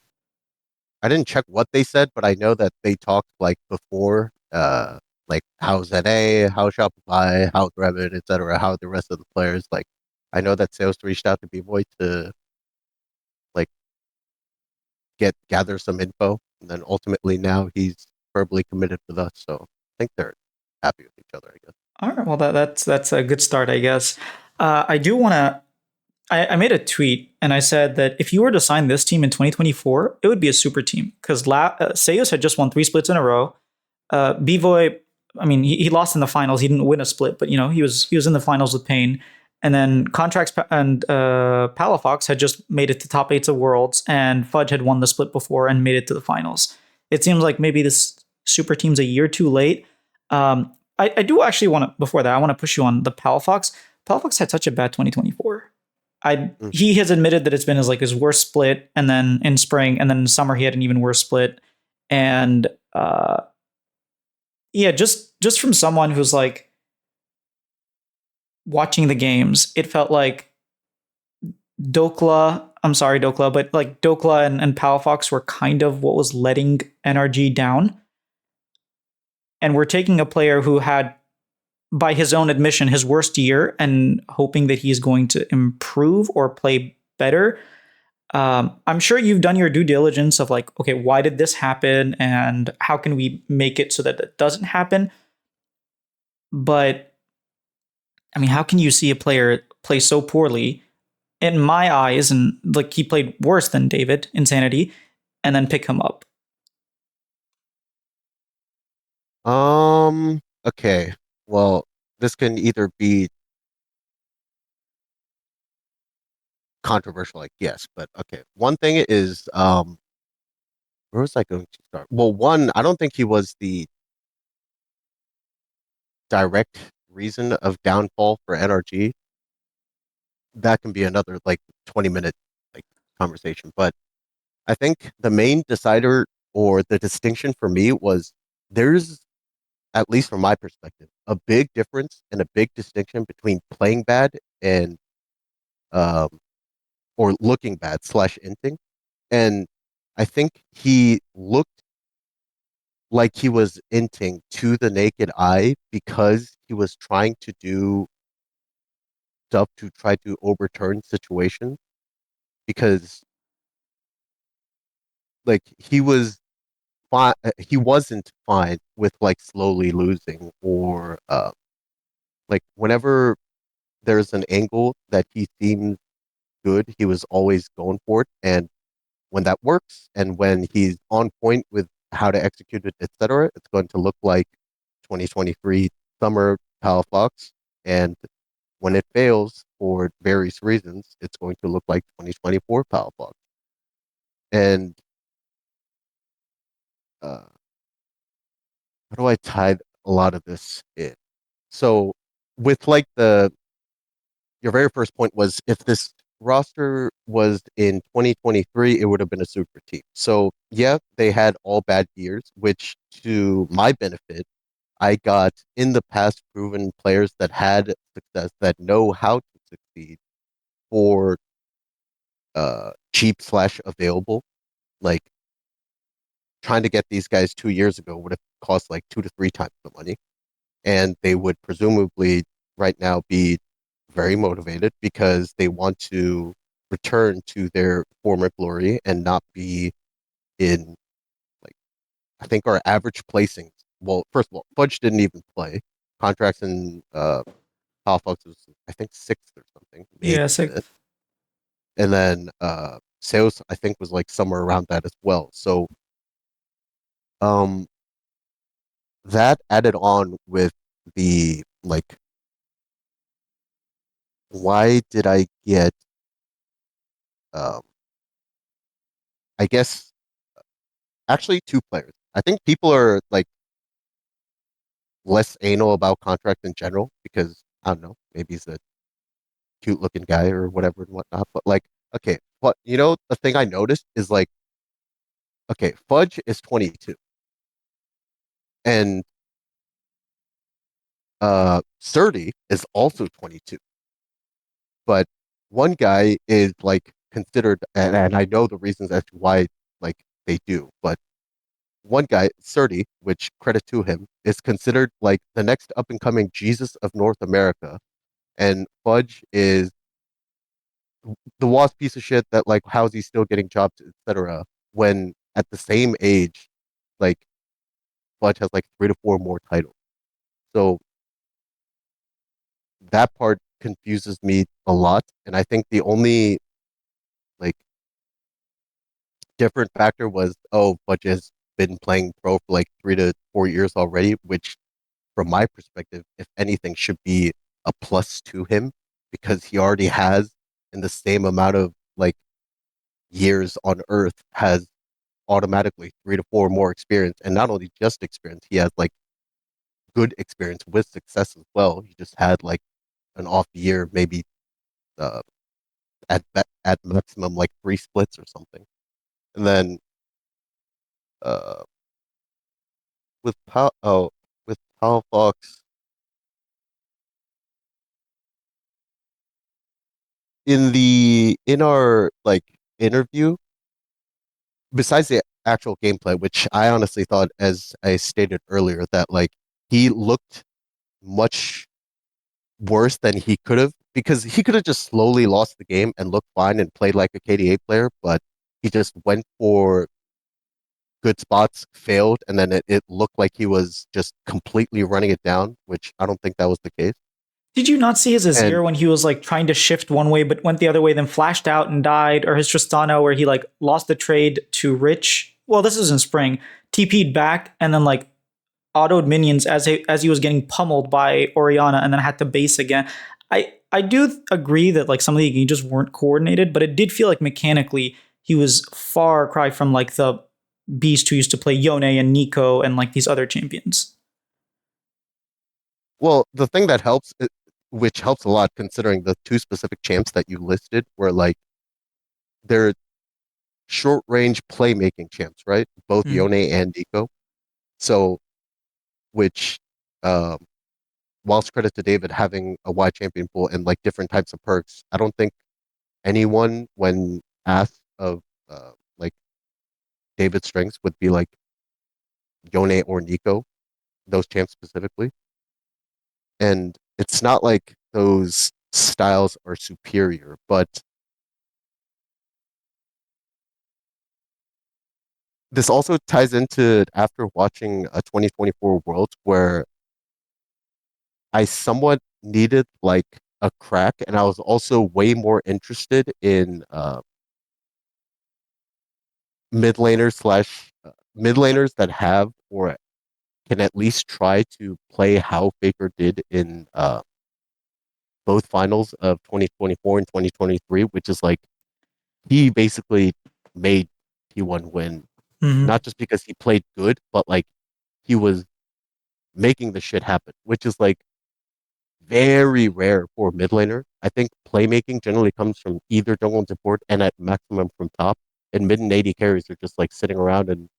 I didn't check what they said, but I know that they talked like before, like how's NA, how Shopify, how's Reven, etc., how the rest of the players. Like, I know that sales reached out to B-Boy to like gather some info, and then ultimately now he's verbally committed with us. So I think they're happy with each other, I guess. all right, well that's a good start, I guess. I do want to. I made a tweet and I said that if you were to sign this team in 2024, it would be a super team because Seus had just won 3 splits in a row. Bvoy, I mean, he lost in the finals. He didn't win a split, but he was in the finals with Pain. And then Contracts and PALAFOX had just made it to top eights of Worlds, and Fudge had won the split before and made it to the finals. It seems like maybe this super team's a year too late. I do actually want to, before that, I want to push you on the PALAFOX. PALAFOX had such a bad 2024. Mm. He has admitted that it's been his worst split, and then in spring, and then in summer he had an even worse split. And yeah, just from someone who's like watching the games, it felt like Dokla. I'm sorry, Dokla, but like Dokla and Palafox were kind of what was letting NRG down. And we're taking a player who had, by his own admission, his worst year and hoping that he's going to improve or play better. I'm sure you've done your due diligence of like, okay, why did this happen and how can we make it so that it doesn't happen? But I mean, how can you see a player play so poorly in my eyes and like he played worse than David Insanity and then pick him up? Okay. Well, this can either be controversial, like yes, but okay. One thing is, where was I going to start? Well, one, I don't think he was the direct reason of downfall for NRG. That can be another like 20-minute like conversation. But I think the main decider or the distinction for me was there's, at least from my perspective, a big difference and a big distinction between playing bad and um or looking bad slash inting. And I think he looked like he was inting to the naked eye because he was trying to do stuff to try to overturn situations because like he wasn't fine with like slowly losing or like whenever there's an angle that he seems good, he was always going for it. And when that works and when he's on point with how to execute it, etc., it's going to look like 2023 summer PALAFOX. And when it fails for various reasons, it's going to look like 2024 PALAFOX. And how do I tie a lot of this in? So with like the your very first point was if this roster was in 2023, it would have been a super team. So yeah, they had all bad years, which to my benefit, I got in the past proven players that had success that know how to succeed for cheap slash available. Like trying to get these guys 2 years ago would have cost like 2 to 3 times the money, and they would presumably right now be very motivated because they want to return to their former glory and not be in like I think our average placings. Well, first of all, Fudge didn't even play. Contracts in Halifax was I think sixth or something, maybe Yeah, sick. fifth, and then Sales I think was like somewhere around that as well. So um that added on with the like why did I get um, I guess actually two players. I think people are like less anal about contract in general because I don't know, maybe he's a cute looking guy or whatever and whatnot. But like, okay, but you know, the thing I noticed is like, okay, Fudge is 22 and Surdy is also 22, but one guy is like considered, and I know the reasons as to why like they do, but one guy, Surdy, which credit to him, is considered like the next up and coming Jesus of North America, and Fudge is the wasp piece of shit that like how's he still getting jobs, etc. When at the same age, like Fudge has like 3 to 4 more titles. So that part confuses me a lot, and I think the only like different factor was Fudge has been playing pro for like 3 to 4 years already, which from my perspective, if anything, should be a plus to him because he already has in the same amount of like years on Earth has automatically 3 to 4 more experience, and not only just experience, he has like good experience with success as well. He just had like an off year, maybe uh, at maximum like 3 splits or something, and then uh, with with PALAFOX in our like interview, besides the actual gameplay, which I honestly thought, as I stated earlier, that like he looked much worse than he could have because he could have just slowly lost the game and looked fine and played like a KDA player, but he just went for good spots, failed, and then it looked like he was just completely running it down, which I don't think that was the case. Did you not see his And Azir when he was like trying to shift one way but went the other way, then flashed out and died? Or his Tristana where he like lost the trade to Rich? Well, this was in spring. TP'd back and then like autoed minions as he was getting pummeled by Oriana and then had to base again. I do agree that like some of the engages weren't coordinated, but it did feel like mechanically he was far cry from like the beast who used to play Yone and Nico and like these other champions. well, the thing that helps, which helps a lot considering the two specific champs that you listed were like they're short range playmaking champs, right? Both Mm. Yone and Nico. So, which, um, whilst credit to David having a wide champion pool and like different types of perks, I don't think anyone, when asked of like David's strengths, would be like Yone or Nico, those champs specifically. And it's not like those styles are superior, but this also ties into after watching a 2024 Worlds where I somewhat needed like a crack, and I was also way more interested in mid laners slash mid laners that have or can at least try to play how Faker did in both finals of 2024 and 2023, which is like he basically made T1 win, Mm-hmm. not just because he played good, but like he was making the shit happen, which is like very rare for a mid laner. I think playmaking generally comes from either jungle and support and at maximum from top. And mid and AD carries are just like sitting around and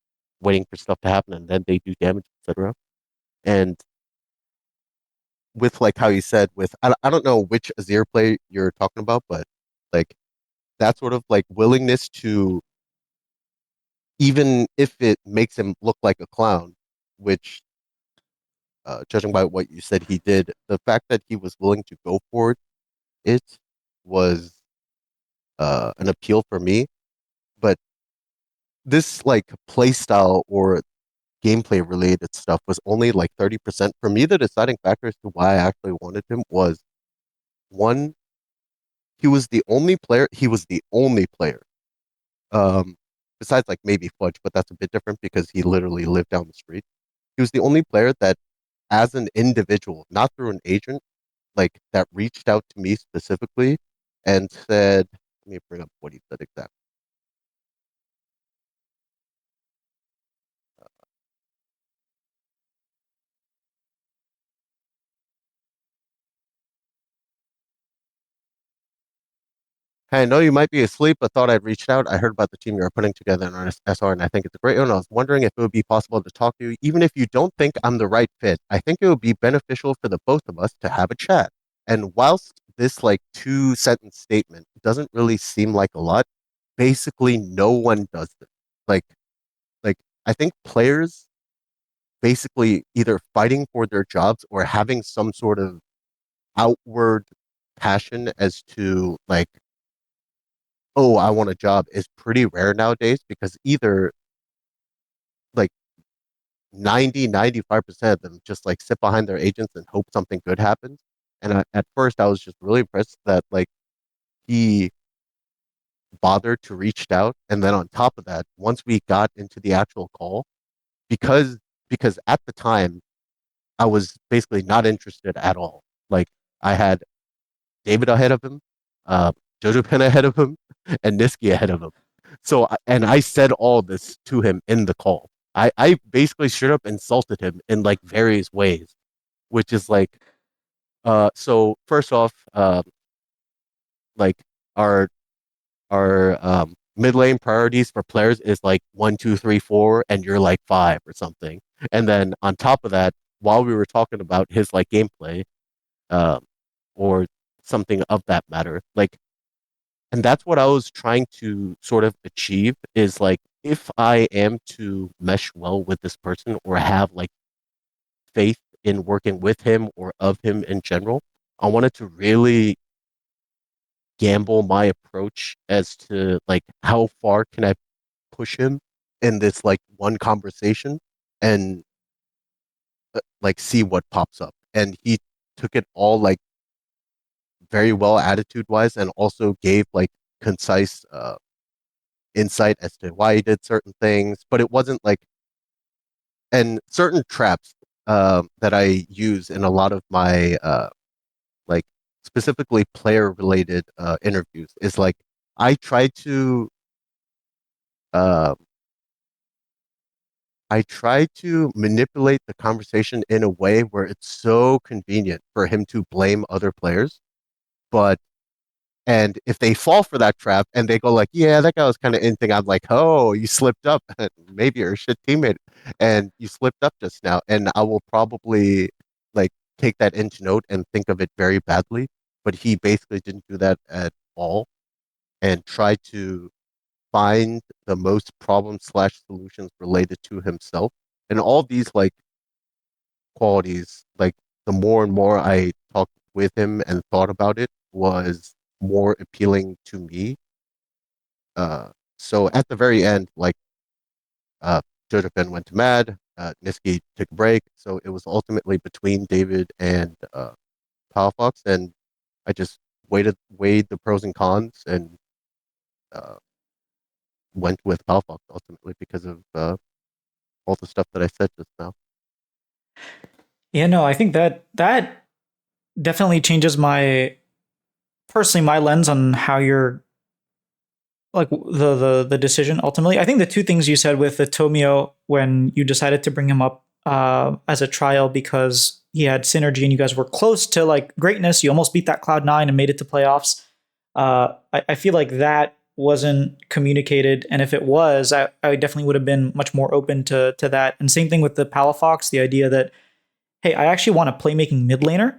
waiting for stuff to happen and then they do damage, etc. And with like how you said, with I don't know which Azir play you're talking about, but like that sort of like willingness to, even if it makes him look like a clown, which judging by what you said he did, the fact that he was willing to go for it was an appeal for me. But this like play style or gameplay related stuff was only like 30%. For me, the deciding factor as to why I actually wanted him was one, he was the only player, um, besides like maybe Fudge, but that's a bit different because he literally lived down the street. He was the only player that, as an individual, not through an agent, like that reached out to me specifically and said, Let me bring up what he said exactly. Hey, I know you might be asleep, but thought I'd reached out. I heard about the team you're putting together in our SR, and I think it's a great one. I was wondering if it would be possible to talk to you, even if you don't think I'm the right fit. I think it would be beneficial for the both of us to have a chat. And whilst this like two-sentence statement doesn't really seem like a lot, basically no one does this. Like, like I think players basically either fighting for their jobs or having some sort of outward passion as to like, oh, I want a job is pretty rare nowadays because either like 90, 95% of them just like sit behind their agents and hope something good happens. And at first I was just really impressed that like he bothered to reach out. And then on top of that, once we got into the actual call, because because at the time I was basically not interested at all. Like I had David ahead of him, uh, Jojopyun ahead of him, and Niski ahead of him. So, and I said all this to him in the call. I basically straight up insulted him in like various ways, which is like, so first off, like our our mid lane priorities for players is like 1, 2, 3, 4, and you're like five or something. And then on top of that, while we were talking about his like gameplay, um, or something of that matter, like and that's what I was trying to sort of achieve is like if I am to mesh well with this person or have like faith in working with him or of him in general, I wanted to really gamble my approach as to like how far can I push him in this like one conversation and like see what pops up. And he took it all like very well attitude wise and also gave like concise insight as to why he did certain things, but it wasn't like and certain traps that I use in a lot of my like specifically player related interviews is like I try to uh, I try to manipulate the conversation in a way where it's so convenient for him to blame other players, but and if they fall for that trap and they go like, yeah, that guy was kind of anything, I'm like, oh, you slipped up. Maybe you're a shit teammate and you slipped up just now. And I will probably like take that into note and think of it very badly. But he basically didn't do that at all and try to find the most problem slash solutions related to himself. And all these like qualities, like the more and more I talked with him and thought about it, was more appealing to me. Uh, so at the very end, like uh, Jojopyun went to Mad, Niski took a break. So it was ultimately between David and PALAFOX, and I just weighed the pros and cons, and uh, went with PALAFOX ultimately because of all the stuff that I said just now. Yeah, no, I think that definitely changes my personally my lens on how you're like the decision ultimately. I think the two things you said with the Tomio when you decided to bring him up as a trial because he had synergy and you guys were close to like greatness. You almost beat that Cloud9 and made it to playoffs. I feel like that wasn't communicated, and if it was, I definitely would have been much more open to that. And same thing with the Palafox, the idea that hey, I actually want a playmaking mid laner.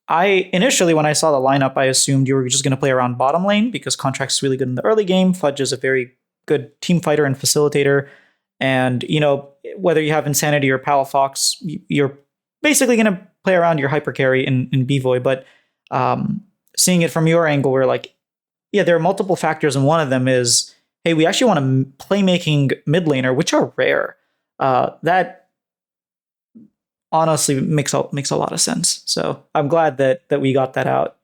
I initially, when I saw the lineup, I assumed you were just going to play around bottom lane because Contract's really good in the early game. Fudge is a very good team fighter and facilitator. And, you know, whether you have Insanity or Palafox, you're basically going to play around your hyper carry in Bvoy. But seeing it from your angle, we're like, yeah, there are multiple factors. And one of them is, hey, we actually want a playmaking mid laner, which are rare. That honestly makes a lot of sense. So I'm glad that we got that out.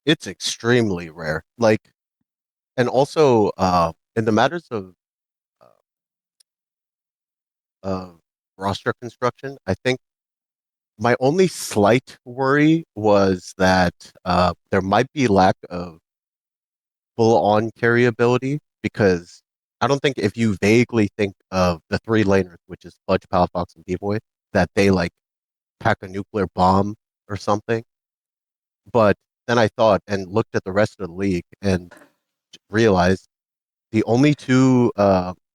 It's extremely rare. Like, and also in the matters uh, of roster construction, I think my only slight worry was that there might be lack of full on carry ability because I don't think if you vaguely think of the three laners, which is Fudge, Palafox, and D-Boy, that they like pack a nuclear bomb or something. But then I thought and looked at the rest of the league and realized the only two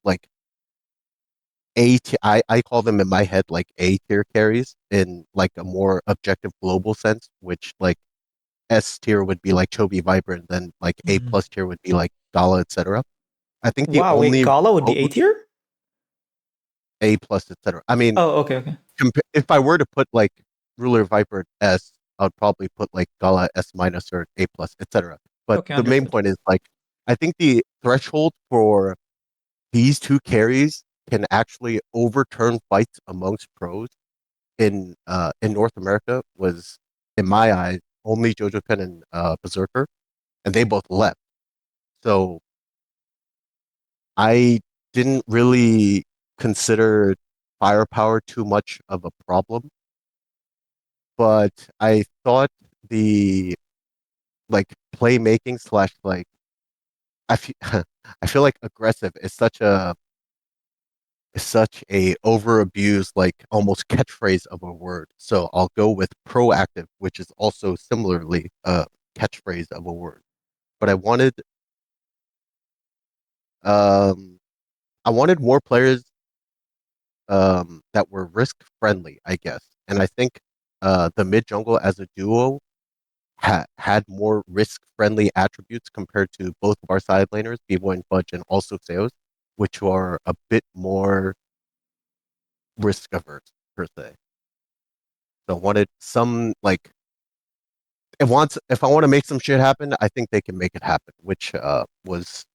like I call them in my head like A tier carries in like a more objective global sense, which like S tier would be like Chobi Viper, and then like A Mhm. plus tier would be like Gala, etc. I think the Wow, wait, only Gala would be A remotely tier? A plus, etc. I mean, Oh, okay, okay. if I were to put like Ruler Viper S, I'd probably put like Gala S minus or A plus, etc. But Okay, the main understood. point is like I think the threshold for these two carries can actually overturn fights amongst pros in North America was in my eyes only Jojopyun and Berserker, and they both left. So I didn't really consider firepower too much of a problem, but I thought the like playmaking slash like I feel I feel like aggressive is such a over abused like almost catchphrase of a word. So I'll go with proactive, which is also similarly a catchphrase of a word. But um I wanted more players that were risk friendly, I guess. And I think the mid jungle as a duo had more risk friendly attributes compared to both of our side laners, B-Boy and Fudge, and also Ceos, which are a bit more risk averse per se. So I wanted some like if I want to make some shit happen, I think they can make it happen, which was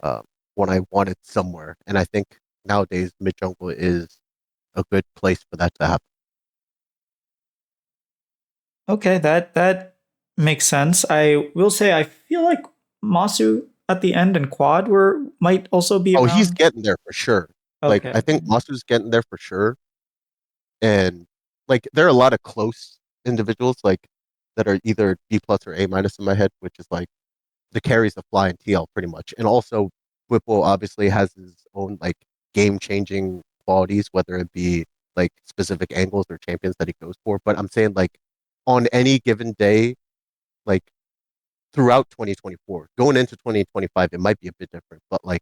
uh, what I wanted somewhere. And I think nowadays mid jungle is a good place for that to happen. Okay, that makes sense. I will say I feel like Masu at the end and Quad were might also be Oh, he's around. getting there for sure. Like Okay, I okay. think Masu's getting there for sure. And like there are a lot of close individuals like that are either B plus or A minus in my head, which is like the carries the fly in TL pretty much. And also Whipple obviously has his own like game changing qualities, whether it be like specific angles or champions that he goes for. But I'm saying like on any given day, like throughout 2024, going into 2025, it might be a bit different. But like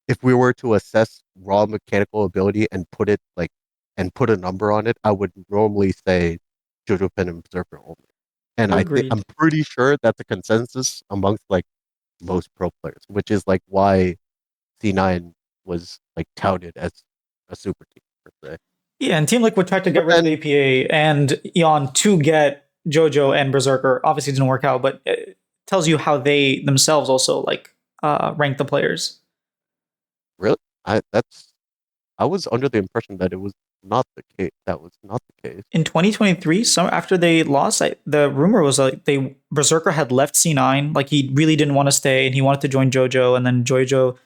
if we were to assess raw mechanical ability and put a number on it, I would normally say Jojo Pen and Berserker only. And I'm Agreed. pretty sure that's a consensus amongst like most pro players, which is like why C9 was like touted as a super team per se. Yeah, and Team Liquid tried to But get rid of then APA and Eon to get JoJo and Berserker. Obviously, it didn't work out, but it tells you how they themselves also like rank the players. really, I was under the impression that it was not the case. That was not the case. In 2023, some after they lost, the rumor was like they Berserker had left C9, like he really didn't want to stay and he wanted to join JoJo, and then JoJo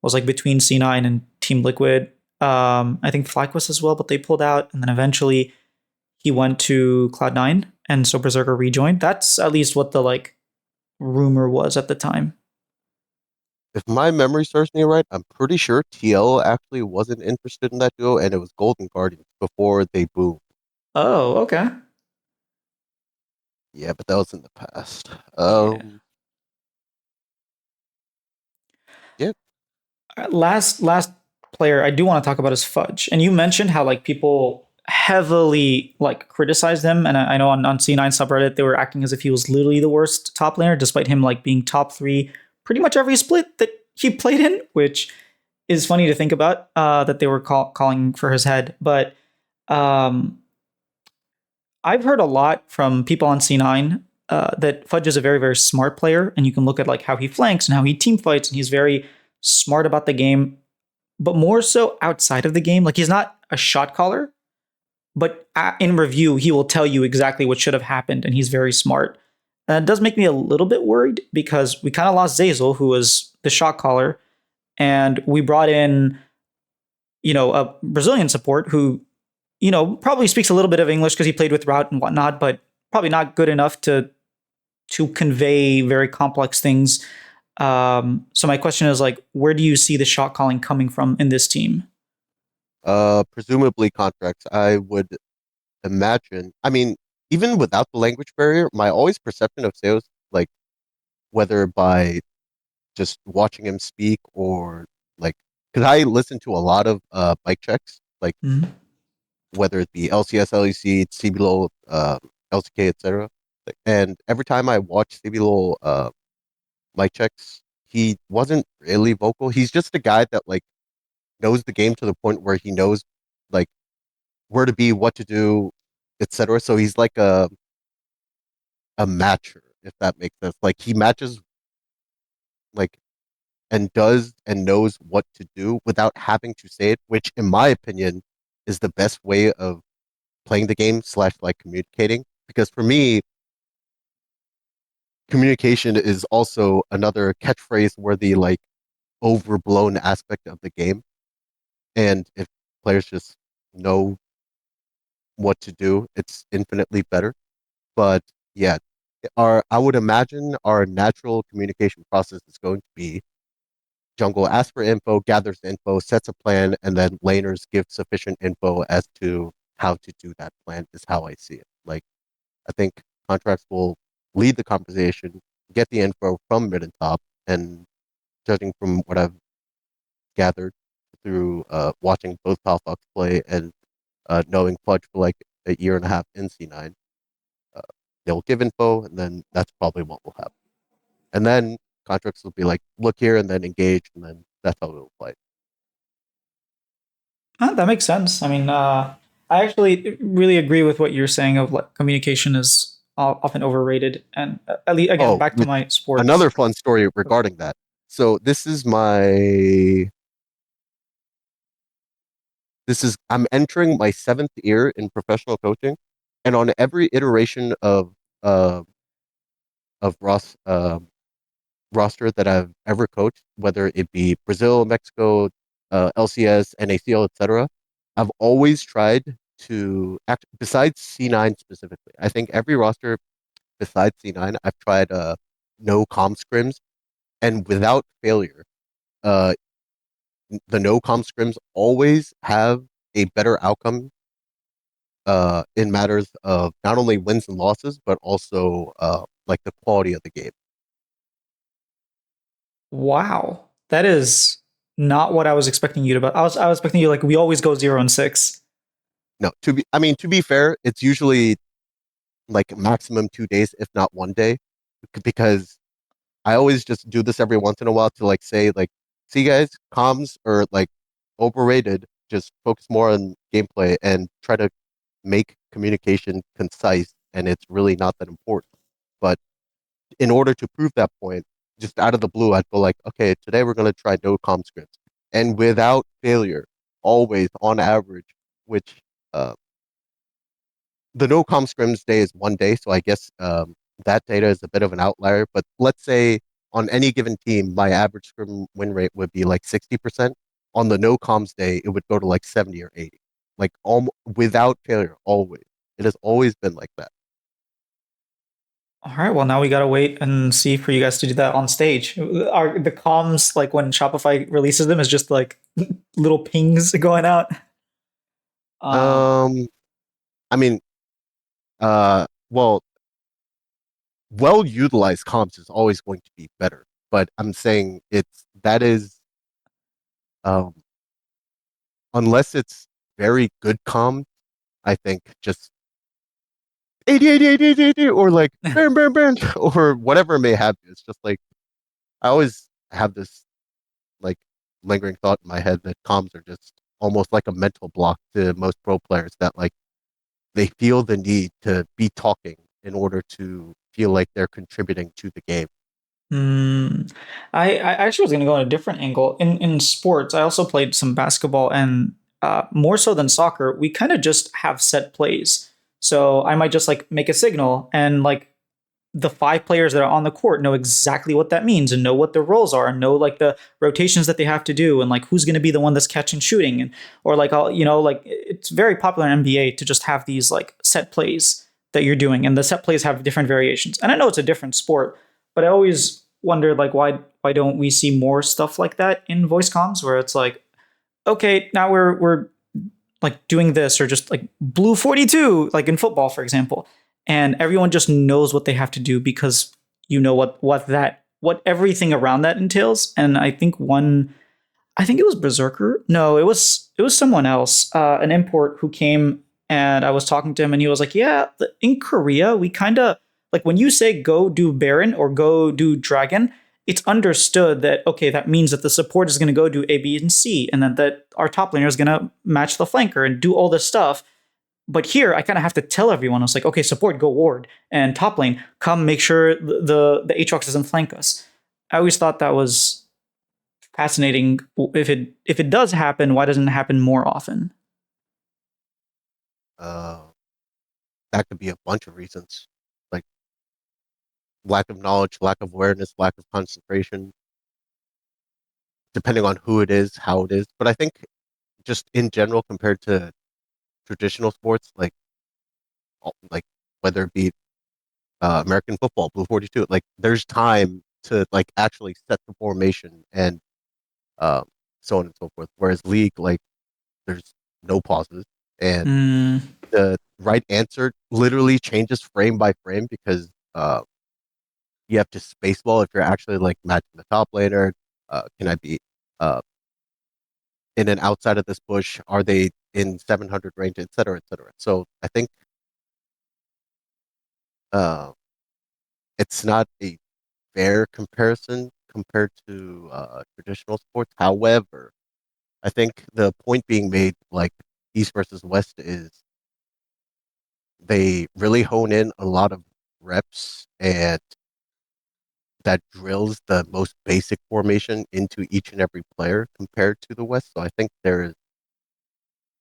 was like between C9 and Team Liquid. I think FlyQuest as well, but they pulled out, and then eventually he went to Cloud9, and so Berserker rejoined. That's at least what the like rumor was at the time. If my memory serves me right, I'm pretty sure TL actually wasn't interested in that duo, and it was Golden Guardians before they boomed. Oh, okay. Yeah, but that was in the past. Yeah. Yeah, Last player I do want to talk about is Fudge. And you mentioned how like people heavily like criticized him. And I know on C9 subreddit they were acting as if he was literally the worst top laner, despite him like being top three pretty much every split that he played in, which is funny to think about that they were calling for his head. But um, I've heard a lot from people on C9 that Fudge is a very, very smart player, and you can look at like how he flanks and how he team fights, and he's very smart about the game, but more so outside of the game. Like he's not a shot caller, but in review, he will tell you exactly what should have happened, and he's very smart. And it does make me a little bit worried because we kind of lost Zeyzal, who was the shot caller, and we brought in, a Brazilian support who, probably speaks a little bit of English because he played with Route and whatnot, but probably not good enough to convey very complex things So my question is like, where do you see the shot calling coming from in this team? Presumably contracts. I would imagine. I mean, even without the language barrier, my always perception of Ceos, like whether by just watching him speak or like, because I listen to a lot of mic checks, like Mhm. whether it be LCS, LEC, CBLOL, LCK, etc. And every time I watch CBLOL mic checks, he wasn't really vocal. He's just a guy that like knows the game to the point where he knows like where to be, what to do, etc. So he's like a matcher, if that makes sense. Like he matches like and does and knows what to do without having to say it, which in my opinion is the best way of playing the game slash like communicating. Because for me, communication is also another catchphrase worthy like overblown aspect of the game. And if players just know what to do, it's infinitely better. But yeah, our I would imagine our natural communication process is going to be jungle asks for info, gathers info, sets a plan, and then laners give sufficient info as to how to do that plan is how I see it. Like I think contracts will lead the conversation, get the info from mid and top, and judging from what I've gathered through watching both PALAFOX play and knowing Fudge for like a year and a half in C9, uh, they'll give info, and then that's probably what will happen. And then contracts will be like, look here, and then engage, and then that's how it'll play. That makes sense. I mean, I actually really agree with what you're saying of like communication is often overrated. And at least again, Oh, back to which my sports. another fun story regarding that. So I'm entering my seventh year in professional coaching, and on every iteration uh of roster that I've ever coached, whether it be Brazil, Mexico, LCS, NACL, etc., I've always tried to act besides C9 specifically. I think every roster besides C9, I've tried no com scrims, and without failure, uh, the no com scrims always have a better outcome in matters of not only wins and losses, but also like the quality of the game. Wow, that is not what I was expecting you to. But I was expecting you like we always go 0-6. No, to be fair, it's usually like maximum 2 days, if not 1 day, because I always just do this every once in a while to like say like, see guys, comms are like overrated. Just focus more on gameplay and try to make communication concise, and it's really not that important. But in order to prove that point, just out of the blue, I'd go like, okay, today we're gonna try no comm scripts, and without failure, always on average, which uh, the no com scrims day is 1 day, so I guess that data is a bit of an outlier. But let's say on any given team, my average scrim win rate would be like 60%. On the no comms day, it would go to like 70 or 80, like without failure, always. It has always been like that. All right, well now we gotta wait and see for you guys to do that on stage. Are the comms like when Shopify releases them is just like little pings going out? Um, Um, I mean, well, well utilized comms is always going to be better, but I'm saying that is um, unless it's very good comms, I think just 80, 80, 80, 80, 80, or like bam, bam, bam, or whatever it may have you. It's just like I always have this like lingering thought in my head that comms are just almost like a mental block to most pro players that like they feel the need to be talking in order to feel like they're contributing to the game. Mm, I actually was going to go on a different angle. In sports, I also played some basketball, and more so than soccer, we kind of just have set plays. So I might just like make a signal, and like the five players that are on the court know exactly what that means and know what their roles are and know like the rotations that they have to do and like who's going to be the one that's catching shooting and or like I'll, like it's very popular in NBA to just have these like set plays that you're doing and the set plays have different variations. And I know it's a different sport, but I always wondered like why don't we see more stuff like that in voice comms where it's like, okay, now we're like doing this, or just like blue 42 like in football for example, and everyone just knows what they have to do because you know what everything around that entails. And I think it was Berserker. No, it was someone else, an import who came, and I was talking to him, and he was like, "Yeah, in Korea, we kind of like when you say go do Baron or go do Dragon, it's understood that okay, that means that the support is going to go do A, B, and C, and then that our top laner is going to match the flanker and do all this stuff." But here, I kind of have to tell everyone. I was like, "Okay, support go ward, and top lane come make sure the Aatrox doesn't flank us." I always thought that was fascinating. If it does happen, why doesn't it happen more often? Uh, that could be a bunch of reasons, like lack of knowledge, lack of awareness, lack of concentration, depending on who it is, how it is. But I think just in general, compared to traditional sports, like whether it be American football, Blue 42, like there's time to like actually set the formation and um, so on and so forth. Whereas league, like there's no pauses, and Mm, the right answer literally changes frame by frame because you have to spaceball if you're actually like matching the top laner. Can I be uh, in and outside of this bush? Are they in 700 range, et cetera, et cetera? So I think uh, it's not a fair comparison compared to traditional sports. However, I think the point being made, like East versus West, is they really hone in a lot of reps and that drills the most basic formation into each and every player compared to the West. So I think there is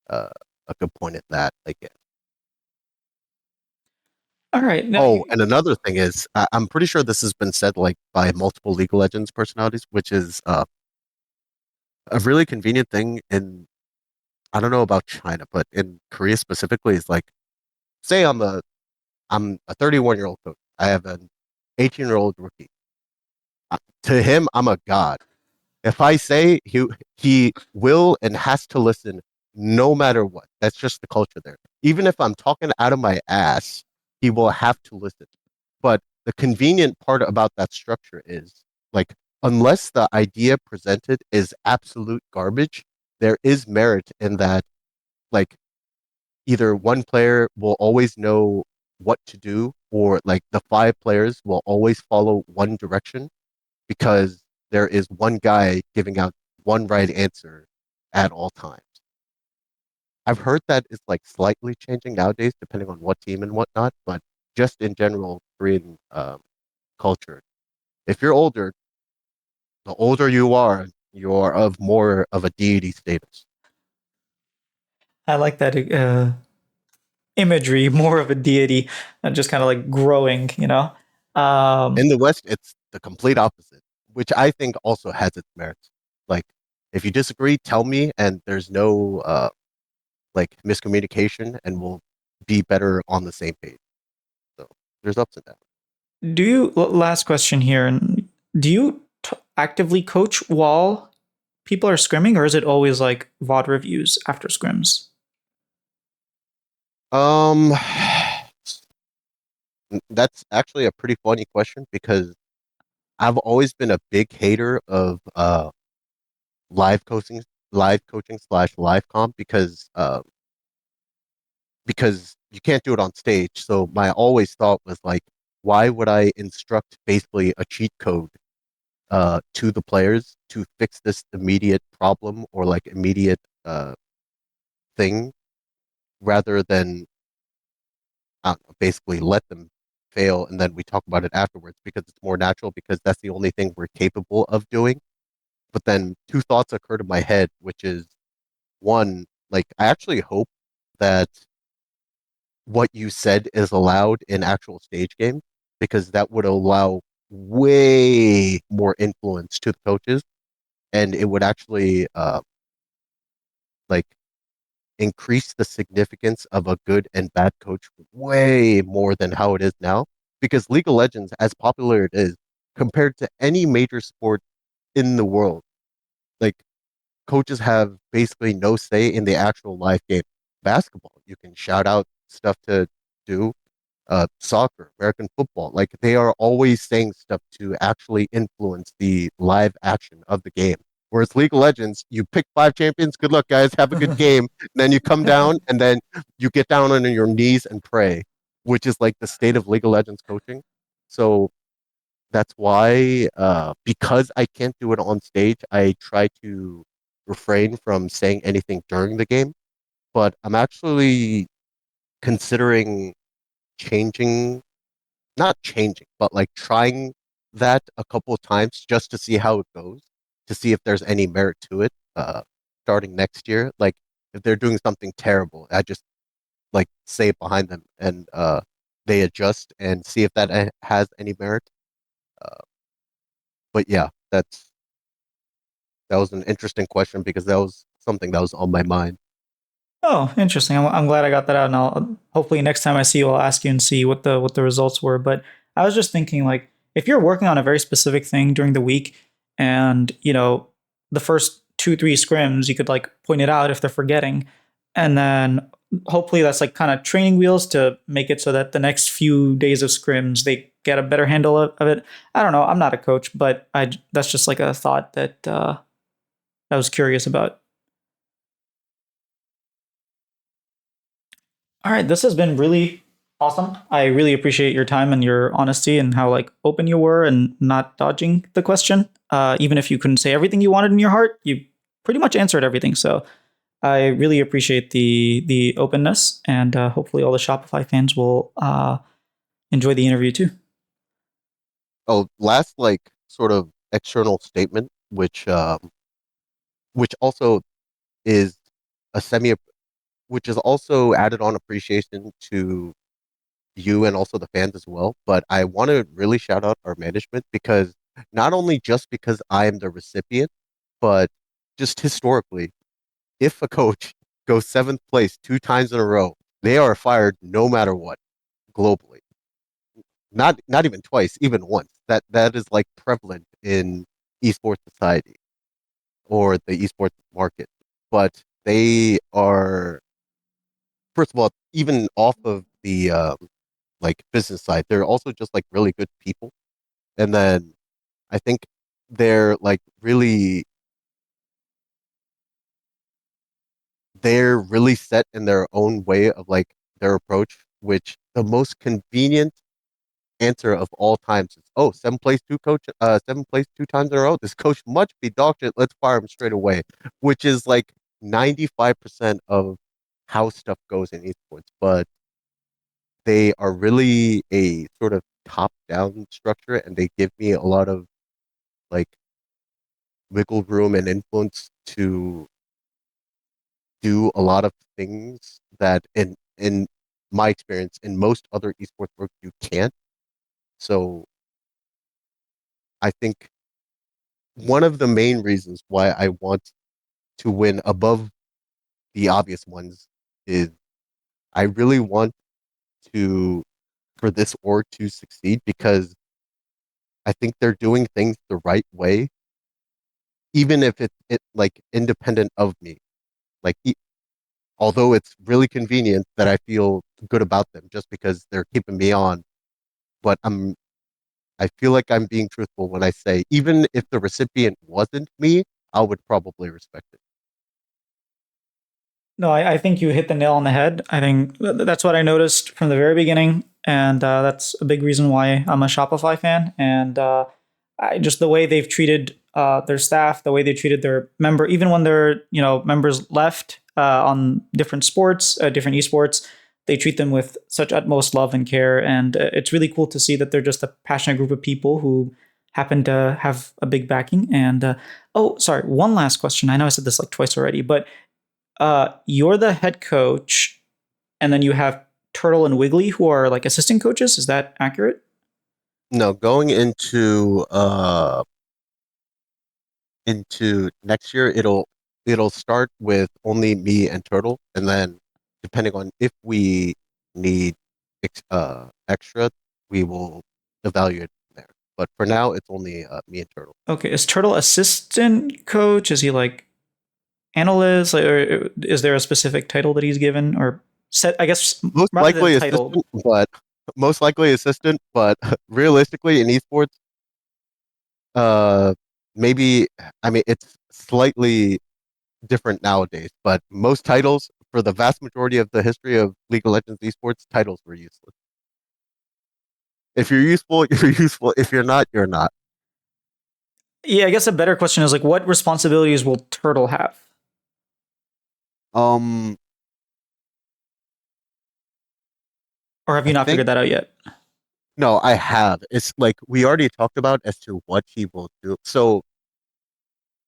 uh, a good point at that, I guess. all right. Now Oh, and another thing is, I'm pretty sure this has been said like by multiple League of Legends personalities, which is a really convenient thing in, I don't know about China, but in Korea specifically, is like, say I'm a 31-year-old coach. I have an 18-year-old rookie. To him, I'm a god. If I say he will and has to listen no matter what. That's just the culture there. Even if I'm talking out of my ass, he will have to listen. But the convenient part about that structure is like unless the idea presented is absolute garbage, there is merit in that like either one player will always know what to do or like the five players will always follow one direction because there is one guy giving out one right answer at all times. I've heard that it's like slightly changing nowadays, depending on what team and whatnot. But just in general, Korean culture, if you're older, the older you are of more of a deity status. I like that imagery, more of a deity, and just kind of like growing, you know. Um, In the West, it's the complete opposite, which I think also has its merits. Like, if you disagree, tell me, and there's no like miscommunication, and we'll be better on the same page. So there's ups and downs. do you last question here? And do you actively coach while people are scrimming, or is it always like VOD reviews after scrims? Um, that's actually a pretty funny question because I've always been a big hater of live coaching, live coaching slash live comp because you can't do it on stage. So my always thought was like, why would I instruct basically a cheat code to the players to fix this immediate problem or like immediate thing rather than basically let them fail and then we talk about it afterwards because it's more natural because that's the only thing we're capable of doing. But then two thoughts occur to my head, which is one, like I actually hope that what you said is allowed in actual stage games because that would allow way more influence to the coaches and it would actually like increase the significance of a good and bad coach way more than how it is now. Because League of Legends, as popular it is, compared to any major sport in the world. Like coaches have basically no say in the actual live game. Basketball, you can shout out stuff to do. Soccer, American football, like they are always saying stuff to actually influence the live action of the game. Whereas League of Legends, you pick five champions, good luck, guys, have a good game. And then you come down and then you get down on your knees and pray, which is like the state of League of Legends coaching. So that's why, because I can't do it on stage, I try to refrain from saying anything during the game. But I'm actually considering changing, not changing, but like trying that a couple of times just to see how it goes, to see if there's any merit to it. Starting next year, like if they're doing something terrible, I just like say it behind them and they adjust and see if that has any merit. Uh, but yeah, that was an interesting question because that was something that was on my mind. Oh, interesting. I'm glad I got that out, and I'll hopefully next time I see you, I'll ask you and see what the results were. But I was just thinking, like, if you're working on a very specific thing during the week, and the first 2 3 scrims, you could like point it out if they're forgetting, and then hopefully that's like kind of training wheels to make it so that the next few days of scrims they get a better handle of it. I don't know. I'm not a coach, but I that's just like a thought that I was curious about. All right, this has been really awesome. I really appreciate your time and your honesty and how like open you were and not dodging the question. Even if you couldn't say everything you wanted in your heart, you pretty much answered everything. So I really appreciate the openness, and hopefully all the Shopify fans will enjoy the interview too. Oh, last like sort of external statement, which also is a semi, which is also added on appreciation to you and also the fans as well. But I want to really shout out our management because not only just because I am the recipient, but just historically, if a coach goes seventh place 2 times in a row, they are fired no matter what globally. Not even twice, even once. That is like prevalent in esports society or the esports market. But they are, first of all, even off of the like business side, they're also just like really good people. And then I think they're like really they're really set in their own way of like their approach, which the most convenient answer of all times is, oh, seven place two coach, seven place 2 times in a row. This coach must be dog shit. Let's fire him straight away, which is like 95% of how stuff goes in esports. But they are really a sort of top down structure and they give me a lot of like wiggle room and influence to do a lot of things that in my experience in most other esports work you can't. So I think one of the main reasons why I want to win above the obvious ones is I really want to for this org to succeed because I think they're doing things the right way, even if it like independent of me. Like although it's really convenient that I feel good about them just because they're keeping me on, but I feel like I'm being truthful when I say even if the recipient wasn't me, I would probably respect it. No, I think you hit the nail on the head. I think that's what I noticed from the very beginning, and that's a big reason why I'm a Shopify fan. And just the way they've treated their staff, the way they treated their member, even when their members left on different sports, different esports, they treat them with such utmost love and care. And it's really cool to see that they're just a passionate group of people who happen to have a big backing. And oh, sorry, one last question. I know I said this like twice already, but you're the head coach, and then you have Turtle and Wiggly who are like assistant coaches. Is that accurate? No, going into next year, it'll start with only me and Turtle, and then depending on if we need extra, we will evaluate there. But for now, it's only me and Turtle. Okay, is Turtle assistant coach? Is he like analyst? Like, or is there a specific title that he's given, or set? I guess Most rather than likely title. assistant, but most likely assistant. But realistically, in esports, uh, maybe I mean it's slightly different nowadays. But most titles, for the vast majority of the history of League of Legends esports, titles were useless. If you're useful, you're useful. If you're not, you're not. Yeah, I guess a better question is like, what responsibilities will Turtle have? Um, Or have I you not think figured that out yet? no, I have. It's like we already talked about as to what he will do. So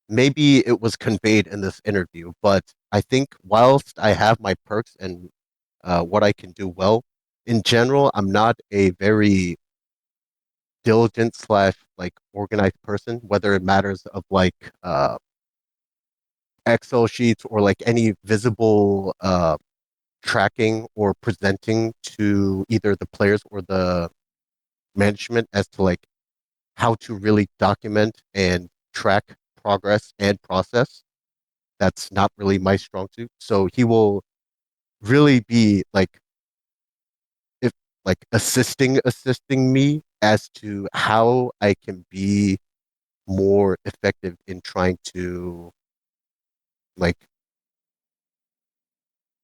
maybe it was conveyed in this interview, but I think whilst I have my perks and what I can do well, in general, I'm not a very diligent slash like organized person, whether it matters of like Excel sheets or like any visible tracking or presenting to either the players or the management as to like how to really document and track progress and process. That's not really my strong suit. So he will really be like if like assisting me as to how I can be more effective in trying to like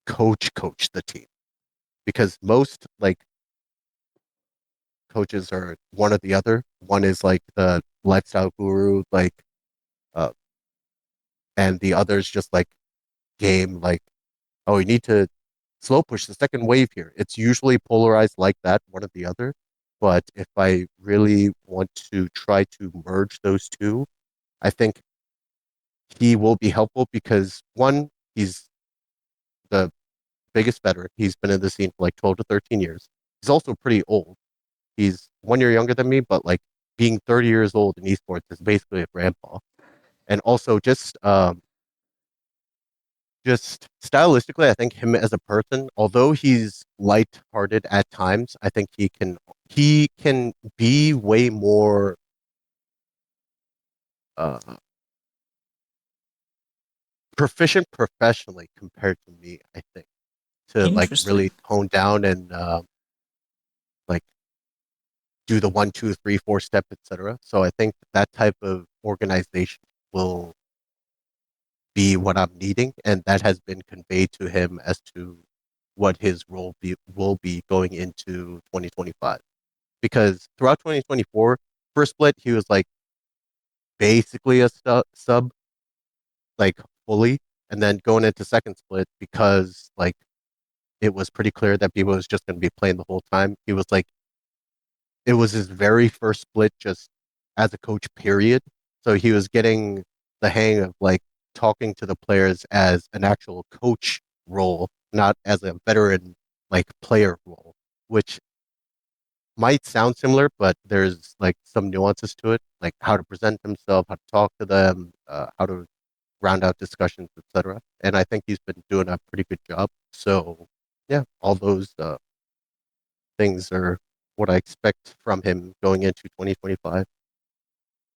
coach the team because most like coaches are one or the other. One is like the lifestyle guru, like uh, and the other is just like game, like oh, you need to slow push the second wave here. It's usually polarized like that, one or the other. But if I really want to try to merge those two, I think he will be helpful because one, he's the biggest veteran. He's been in the scene for like 12 to 13 years. He's also pretty old. He's 1 year younger than me, but like being 30 years old in esports is basically a grandpa. And also just stylistically, I think him as a person, although he's light-hearted at times, I think he can be way more uh, proficient professionally compared to me. I think to like Interesting. really tone down and like do the 1, 2, 3, 4 step, etc. So I think that type of organization will be what I'm needing, and that has been conveyed to him as to what his role will be going into 2025. Because throughout 2024, first split, he was like basically a sub, like fully. And then going into second split, because like it was pretty clear that Bibo was just going to be playing the whole time, he was like, it was his very first split just as a coach, period. So he was getting the hang of like talking to the players as an actual coach role, not as a veteran like player role, which might sound similar, but there's like some nuances to it, like how to present himself, how to talk to them, how to round out discussions, etc. And I think he's been doing a pretty good job. So yeah, all those things are what I expect from him going into 2025.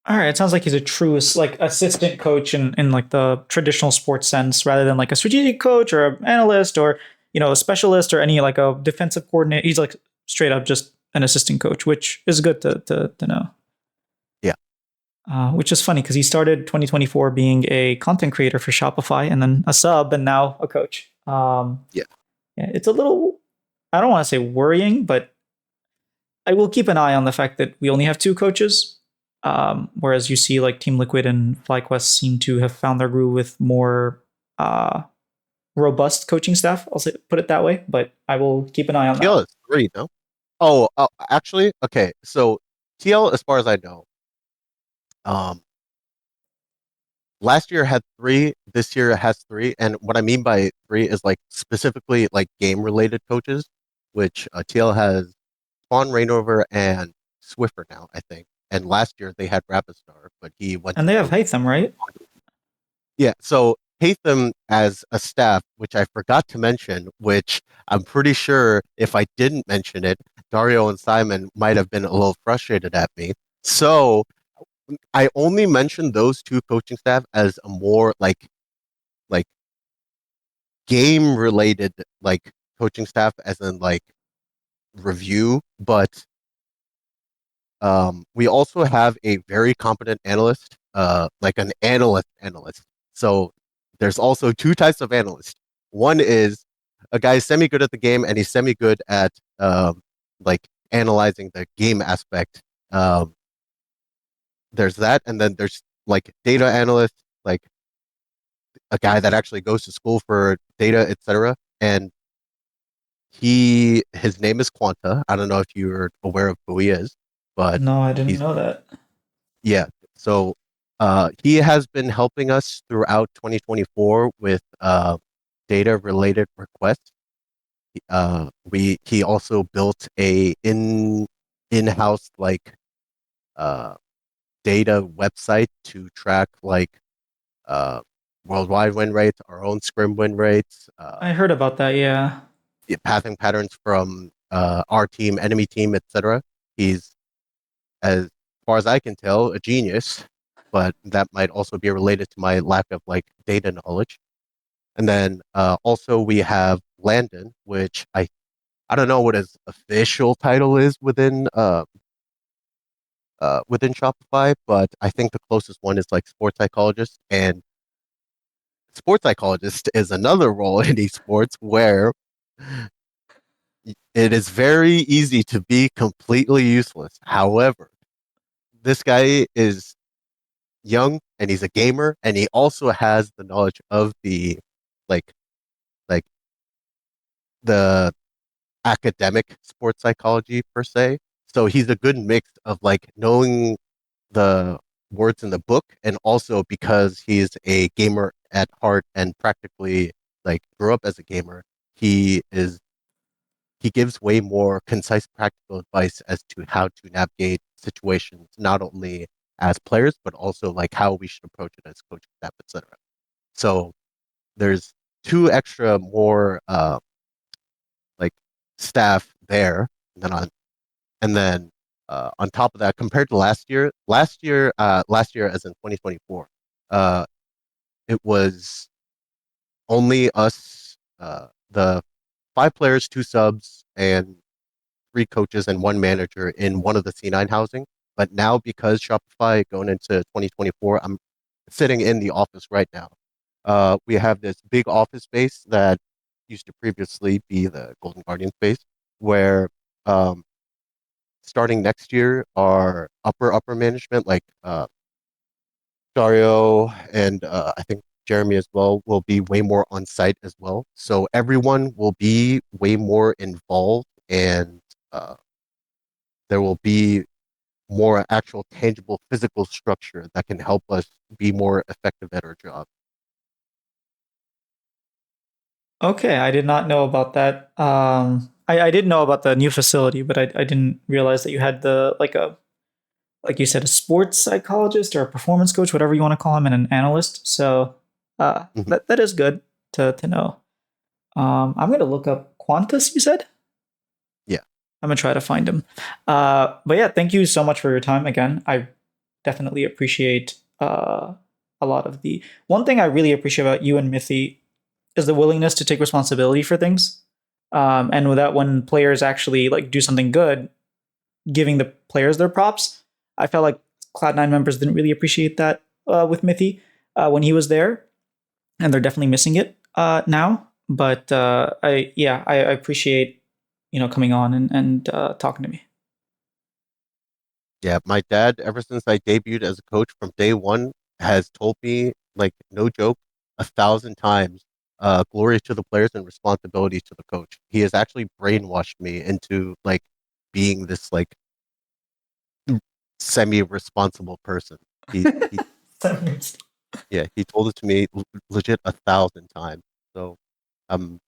All right, it sounds like he's a true like assistant coach in like the traditional sports sense, rather than like a strategic coach or an analyst or a specialist or any like a defensive coordinator. He's like straight up just an assistant coach, which is good to know. Yeah, Which is funny because he started 2024 being a content creator for Shopify and then a sub and now a coach. yeah. Yeah, it's a little, I don't want to say worrying, but I will keep an eye on the fact that we only have two coaches. Whereas you see like Team Liquid and FlyQuest seem to have found their groove with more uh, robust coaching staff. I'll say, put it that way, but I will keep an eye on TL that. is three, no? Oh, actually, okay. So TL, as far as I know, um, last year had three. This year it has three. And what I mean by three is like specifically like game related coaches, which TL has Spawn, Rainover, and Swiffer now, I think. And last year they had Rapistar, but he went And to they have coach. Haytham, right? Yeah, so Hatham as a staff, which I forgot to mention, which I'm pretty sure if I didn't mention it, Dario and Simon might have been a little frustrated at me. So I only mentioned those two coaching staff as a more like game related like coaching staff as in like review, but we also have a very competent analyst, like an analyst. So there's also two types of analysts. One is a guy semi good at the game and he's semi good at like analyzing the game aspect. Um, there's that, and then there's like data analyst, like a guy that actually goes to school for data, etc. And his name is Quanta. I don't know if you're aware of who he is, but No, I didn't he's know that. yeah. So he has been helping us throughout 2024 with data related requests. He also built a in-house like uh, data website to track like uh, worldwide win rates, our own scrim win rates, I heard about that. Yeah. pathing patterns from our team, enemy team, etc. He's, as far as I can tell, a genius, but that might also be related to my lack of like data knowledge. And then also we have Landon, which I don't know what his official title is within Shopify, but I think the closest one is like sports psychologist. And sports psychologist is another role in esports where it is very easy to be completely useless. However, this guy is young and he's a gamer and he also has the knowledge of the like like the academic sports psychology per se. So he's a good mix of like knowing the words in the book and also because he's a gamer at heart and practically like grew up as a gamer, he is he gives way more concise practical advice as to how to navigate situations not only as players but also like how we should approach it as coaching staff, etc. So there's two extra more like staff there, and then on top of that, compared to last year as in 2024, uh, it was only us, the five players, two subs, and three coaches and one manager in one of the C9 housing. But now because Shopify going into 2024, I'm sitting in the office right now. We have this big office space that used to previously be the Golden Guardian space, where um, starting next year, our upper management, like Dario and I think Jeremy as well, will be way more on site as well. So everyone will be way more involved, and there will be more actual tangible physical structure that can help us be more effective at our job. Okay, I did not know about that. I did know about the new facility, but I didn't realize that you had the like you said, a sports psychologist or a performance coach, whatever you want to call him, and an analyst. So Mhm. that is good to know. I'm gonna look up Qantas. You said Yeah. I'm gonna try to find him. But yeah, thank you so much for your time again. I definitely appreciate a lot of the one thing I really appreciate about you and Mithy is the willingness to take responsibility for things. And with that, when players actually like do something good, giving the players their props. I felt like Cloud9 members didn't really appreciate that with Mithy when he was there, and they're definitely missing it now. But I appreciate coming on and talking to me. Yeah, my dad, ever since I debuted as a coach from day one, has told me, like, no joke, 1,000 times, glory to the players and responsibility to the coach. He has actually brainwashed me into like being this like semi-responsible person. He yeah, he told it to me legit 1,000 times. So I'm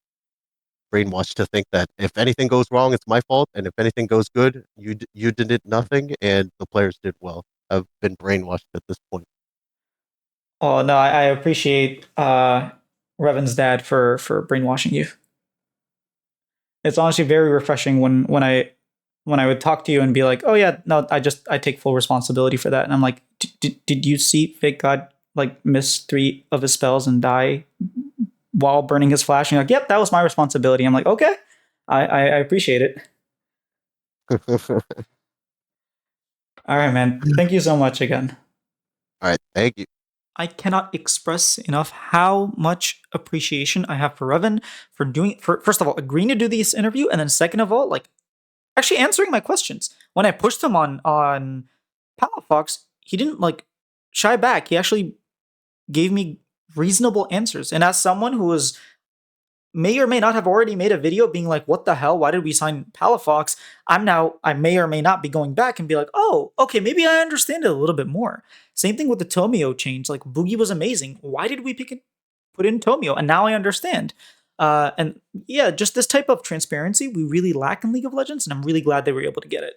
brainwashed to think that if anything goes wrong, it's my fault, and if anything goes good, you did it nothing, and the players did well. I've been brainwashed at this point. Oh no, I appreciate Reven's dad for brainwashing you. It's honestly very refreshing when when I would talk to you and be like, "Oh yeah, no, I take full responsibility for that," and I'm like, "Did you see Fake God like miss 3 of his spells and die while burning his flash?" And you're like, "Yep, that was my responsibility." I'm like, "Okay, I appreciate it." All All right, man. Thank you so much again. right, thank you. I cannot express enough how much appreciation I have for Reven for doing for first of all agreeing to do this interview, and then second of all, like actually answering my questions. When I pushed him on PALAFOX, he didn't like shy back. He actually gave me reasonable answers. And as someone who was may or may not have already made a video being like, what the hell? Why did we sign PALAFOX? I may or may not be going back and be like, oh, okay, maybe I understand it a little bit more. Same thing with the Tomio change. Like, Bugi was amazing. Why did we put in Tomio? And now I understand. And yeah, just this type of transparency we really lack in League of Legends, and I'm really glad they were able to get it.